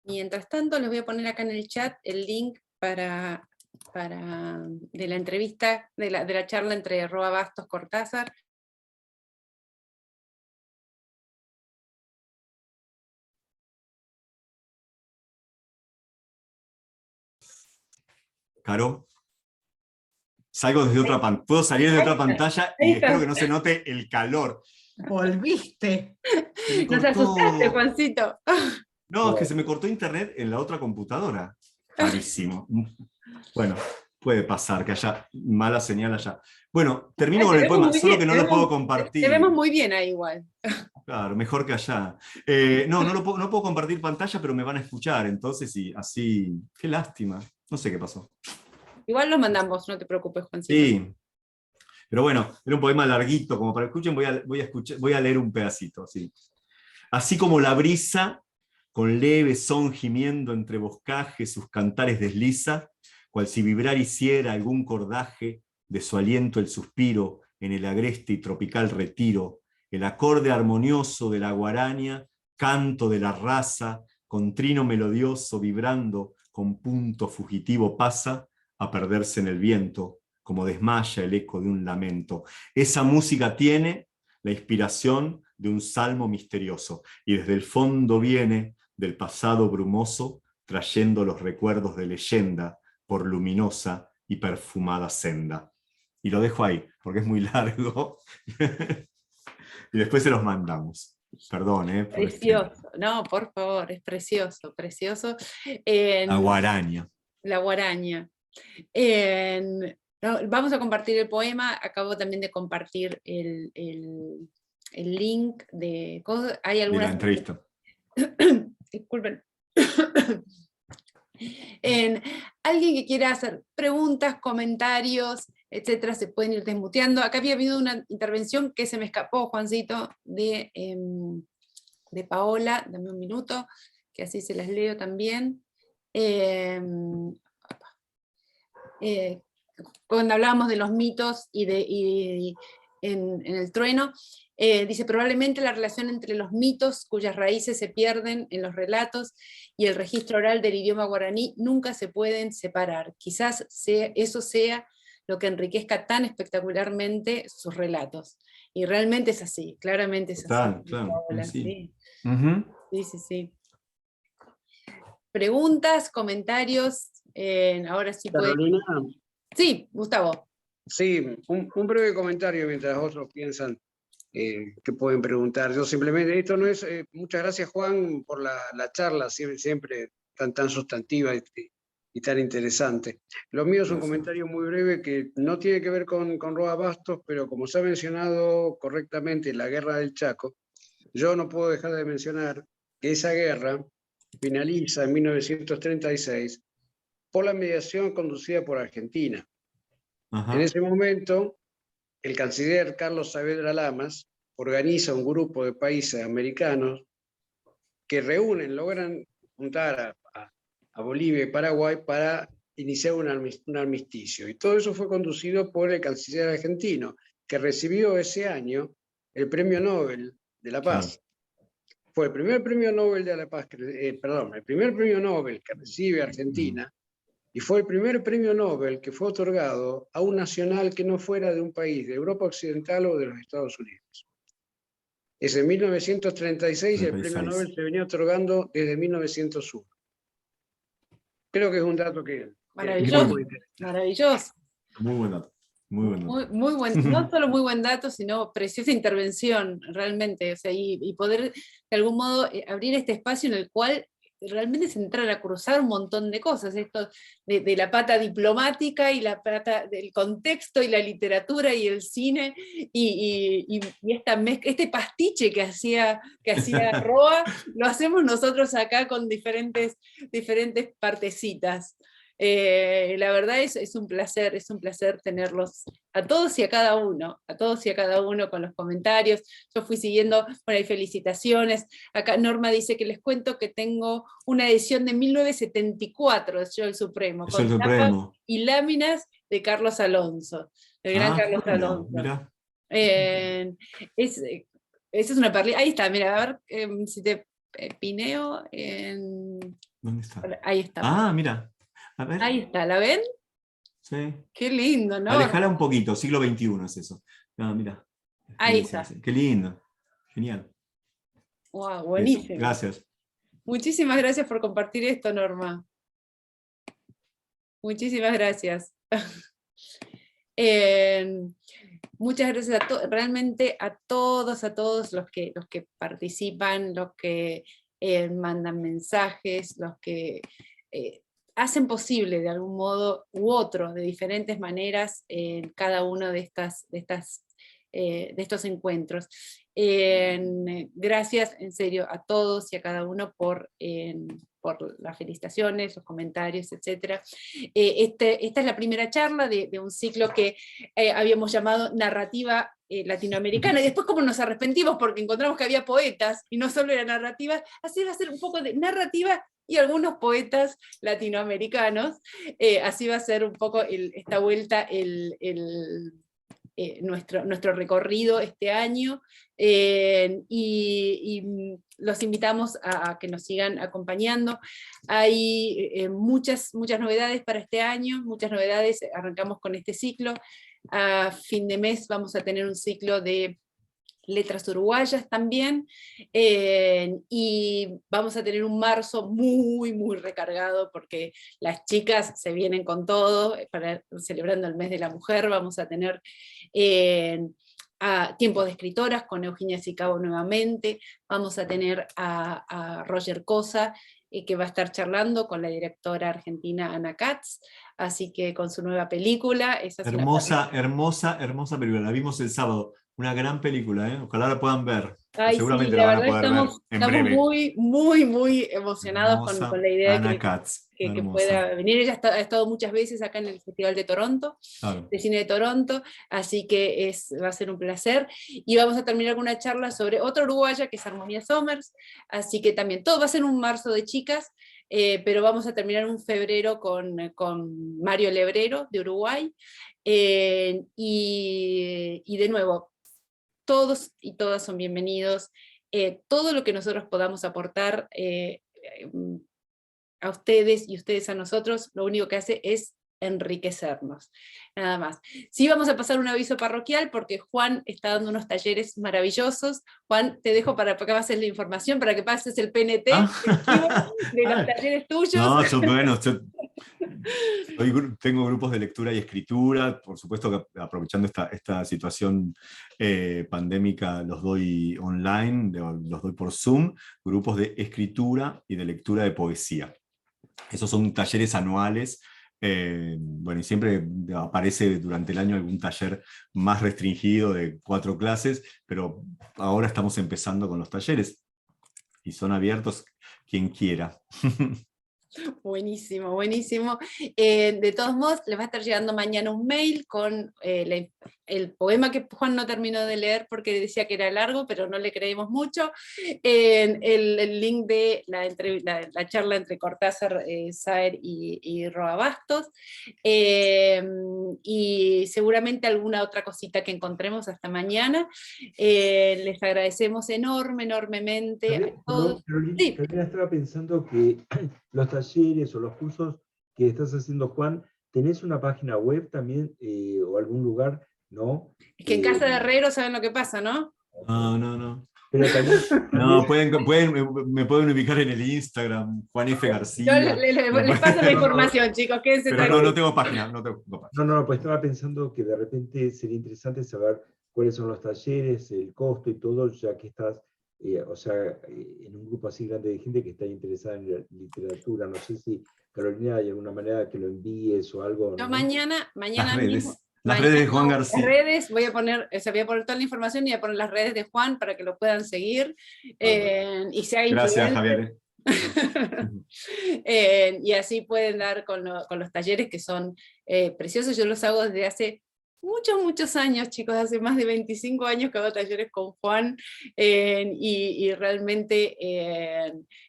Mientras tanto, les voy a poner acá en el chat el link de la entrevista, de la charla entre Roa Bastos Cortázar. Caro, salgo desde otra pantalla, puedo salir de otra pantalla y espero que no se note el calor. Volviste. Nos asustaste, Juancito. No, es que se me cortó internet en la otra computadora. Rarísimo. Bueno, puede pasar que haya mala señal allá. Bueno, termino con el poema, solo que no lo puedo compartir. Te vemos muy bien ahí igual. Claro, mejor que allá. No puedo compartir pantalla, pero me van a escuchar, entonces sí, así, qué lástima. No sé qué pasó. Igual lo mandamos, no te preocupes, Juancito. Sí, pero bueno, era un poema larguito, como para que escuchen, voy a leer un pedacito. ¿Sí? Así como la brisa, con leve son gimiendo entre boscajes sus cantares desliza, cual si vibrar hiciera algún cordaje, de su aliento el suspiro, en el agreste y tropical retiro, el acorde armonioso de la guaraña, canto de la raza, con trino melodioso vibrando, con punto fugitivo pasa, a perderse en el viento, como desmaya el eco de un lamento. Esa música tiene la inspiración de un salmo misterioso, y desde el fondo viene del pasado brumoso, trayendo los recuerdos de leyenda por luminosa y perfumada senda. Y lo dejo ahí, porque es muy largo. Y después se los mandamos. Perdón, por Precioso, no, por favor, es precioso, precioso. la guaraña. La guaraña. Vamos a compartir el poema, acabo también de compartir el link de cosas. Hay algunas... De la entrevista. Disculpen. Alguien que quiera hacer preguntas, comentarios, etcétera, se pueden ir desmuteando. Acá había habido una intervención que se me escapó, Juancito, de Paola. Dame un minuto, que así se las leo también. Cuando hablábamos de los mitos y en el trueno, dice, probablemente la relación entre los mitos, cuyas raíces se pierden en los relatos, y el registro oral del idioma guaraní nunca se pueden separar. Quizás eso sea lo que enriquezca tan espectacularmente sus relatos. Y realmente es así, claramente es así. Claro, sí. Sí. Sí. Preguntas, comentarios, ahora sí puede... Carolina. Sí, Gustavo. Sí, un breve comentario mientras otros piensan que pueden preguntar. Yo simplemente, esto no es, muchas gracias Juan por la charla, siempre tan sustantiva y tan interesante. Lo mío es un comentario muy breve que no tiene que ver con Roa Bastos, pero como se ha mencionado correctamente la guerra del Chaco, yo no puedo dejar de mencionar que esa guerra finaliza en 1936 por la mediación conducida por Argentina. Ajá. En ese momento, el canciller Carlos Saavedra Lamas organiza un grupo de países americanos que logran juntar a Bolivia y Paraguay para iniciar un armisticio. Y todo eso fue conducido por el canciller argentino, que recibió ese año el Premio Nobel de la Paz. Claro. Fue el primer Premio Nobel de la Paz, el primer Premio Nobel que recibe Argentina, y fue el primer Premio Nobel que fue otorgado a un nacional que no fuera de un país de Europa Occidental o de los Estados Unidos. Es en 1936 y el Premio Nobel se venía otorgando desde 1901. Creo que es un dato que... Maravilloso, maravilloso. Muy buen dato. Muy buen, no solo muy buen dato, sino preciosa intervención, realmente. O sea, y poder, de algún modo, abrir este espacio en el cual realmente es entrar a cruzar un montón de cosas, esto de la pata diplomática y la pata del contexto y la literatura y el cine y este pastiche que hacía Roa, lo hacemos nosotros acá con diferentes partecitas. La verdad es un placer tenerlos a todos y a cada uno con los comentarios. Yo fui siguiendo, bueno, hay felicitaciones. Acá Norma dice que les cuento que tengo una edición de 1974 de Yo el Supremo, con tapas y láminas de Carlos Alonso, el gran Carlos Alonso. Mira. Esa es una perlita. Ahí está, mira, a ver si te pineo. ¿Dónde está? Ahí está. Ah, mira. A ver. Ahí está, ¿la ven? Sí. Qué lindo, ¿no? Alejala un poquito, siglo XXI es eso. No, mira. Ahí está. Qué lindo. Genial. Wow, buenísimo. Eso. Gracias. Muchísimas gracias por compartir esto, Norma. Muchísimas gracias. Muchas gracias realmente a todos los que participan, los que mandan mensajes, los que hacen posible de algún modo u otro, de diferentes maneras, cada uno de estos encuentros. Gracias en serio a todos y a cada uno por las felicitaciones, los comentarios, etc. Esta es la primera charla de un ciclo que habíamos llamado Narrativa Latinoamericana, y después como nos arrepentimos porque encontramos que había poetas y no solo era narrativa, así va a ser un poco de narrativa y algunos poetas latinoamericanos. Así va a ser un poco esta vuelta nuestro recorrido este año, y los invitamos a que nos sigan acompañando. Hay muchas novedades para este año, muchas novedades. Arrancamos con este ciclo. A fin de mes vamos a tener un ciclo de letras uruguayas también, y vamos a tener un marzo muy recargado, porque las chicas se vienen con todo, celebrando el mes de la mujer. Vamos a tener a Tiempo de Escritoras con Eugenia Sicabo nuevamente, vamos a tener a Roger Cosa, que va a estar charlando con la directora argentina Ana Katz, así que con su nueva película. Esa hermosa película, la vimos el sábado. Una gran película, ¿eh? Ojalá la puedan ver. Ay, Seguramente sí, la la van a verdad poder ver en estamos breve. muy emocionados con la idea Ana de Katz, que hermosa. pueda venir. Ella ha estado muchas veces acá en el Festival de Toronto, Claro. de Cine de Toronto, así que va a ser un placer. Y vamos a terminar con una charla sobre otra uruguaya, que es Armonía Somers, así que también todo va a ser un marzo de chicas, pero vamos a terminar un febrero con Mario Lebrero, de Uruguay, y de nuevo, todos y todas son bienvenidos. Todo lo que nosotros podamos aportar a ustedes y ustedes a nosotros, lo único que hace es enriquecernos, nada más. Sí, vamos a pasar un aviso parroquial, porque Juan está dando unos talleres maravillosos. Juan, te dejo para que pases la información, para que pases el PNT de los talleres tuyos. No, tengo grupos de lectura y escritura, por supuesto que aprovechando esta situación pandémica los doy online, los doy por Zoom, grupos de escritura y de lectura de poesía. Esos son talleres anuales. Bueno, y siempre aparece durante el año algún taller más restringido de 4 clases, pero ahora estamos empezando con los talleres y son abiertos quien quiera. Buenísimo. De todos modos, les va a estar llegando mañana un mail con el poema que Juan no terminó de leer porque decía que era largo, pero no le creemos mucho, el link de la charla entre Cortázar, Saer y Roa Bastos, y seguramente alguna otra cosita que encontremos hasta mañana. Les agradecemos enormemente a todos. Sí. Carolina, estaba pensando que los talleres o los cursos que estás haciendo, Juan, ¿tenés una página web también o algún lugar? ¿No? Es que en Casa de Herrero saben lo que pasa, ¿no? No. Pero también, No, me pueden ubicar en el Instagram, Juan F. García. Les paso la información, chicos, quédense pero tranquilos. no tengo página. No, pues estaba pensando que de repente sería interesante saber cuáles son los talleres, el costo y todo, ya que estás, en un grupo así grande de gente que está interesada en la literatura. No sé si, Carolina, hay alguna manera que lo envíes o algo. Yo ¿no? mañana mismo. Las redes de Juan García. Las redes, voy a poner toda la información y voy a poner las redes de Juan para que lo puedan seguir. Y sea Gracias, Javier. Y así pueden dar con los talleres, que son preciosos. Yo los hago desde hace muchos años, chicos, hace más de 25 años que hago talleres con Juan, y realmente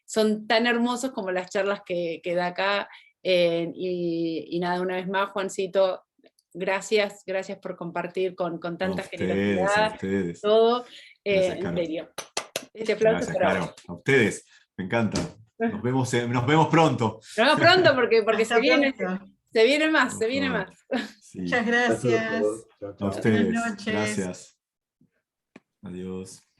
son tan hermosos como las charlas que da acá. Y nada, una vez más, Juancito, gracias por compartir con tanta generosidad. Ustedes. Todo, Gracias, en Caro. serio. Este aplauso Gracias, para Caro. vos. A ustedes, me encanta. Nos vemos pronto. Nos vemos pronto porque Hasta se viene más. Sí. Muchas gracias. Chao, A chao. ustedes. Buenas noches. Gracias. Adiós.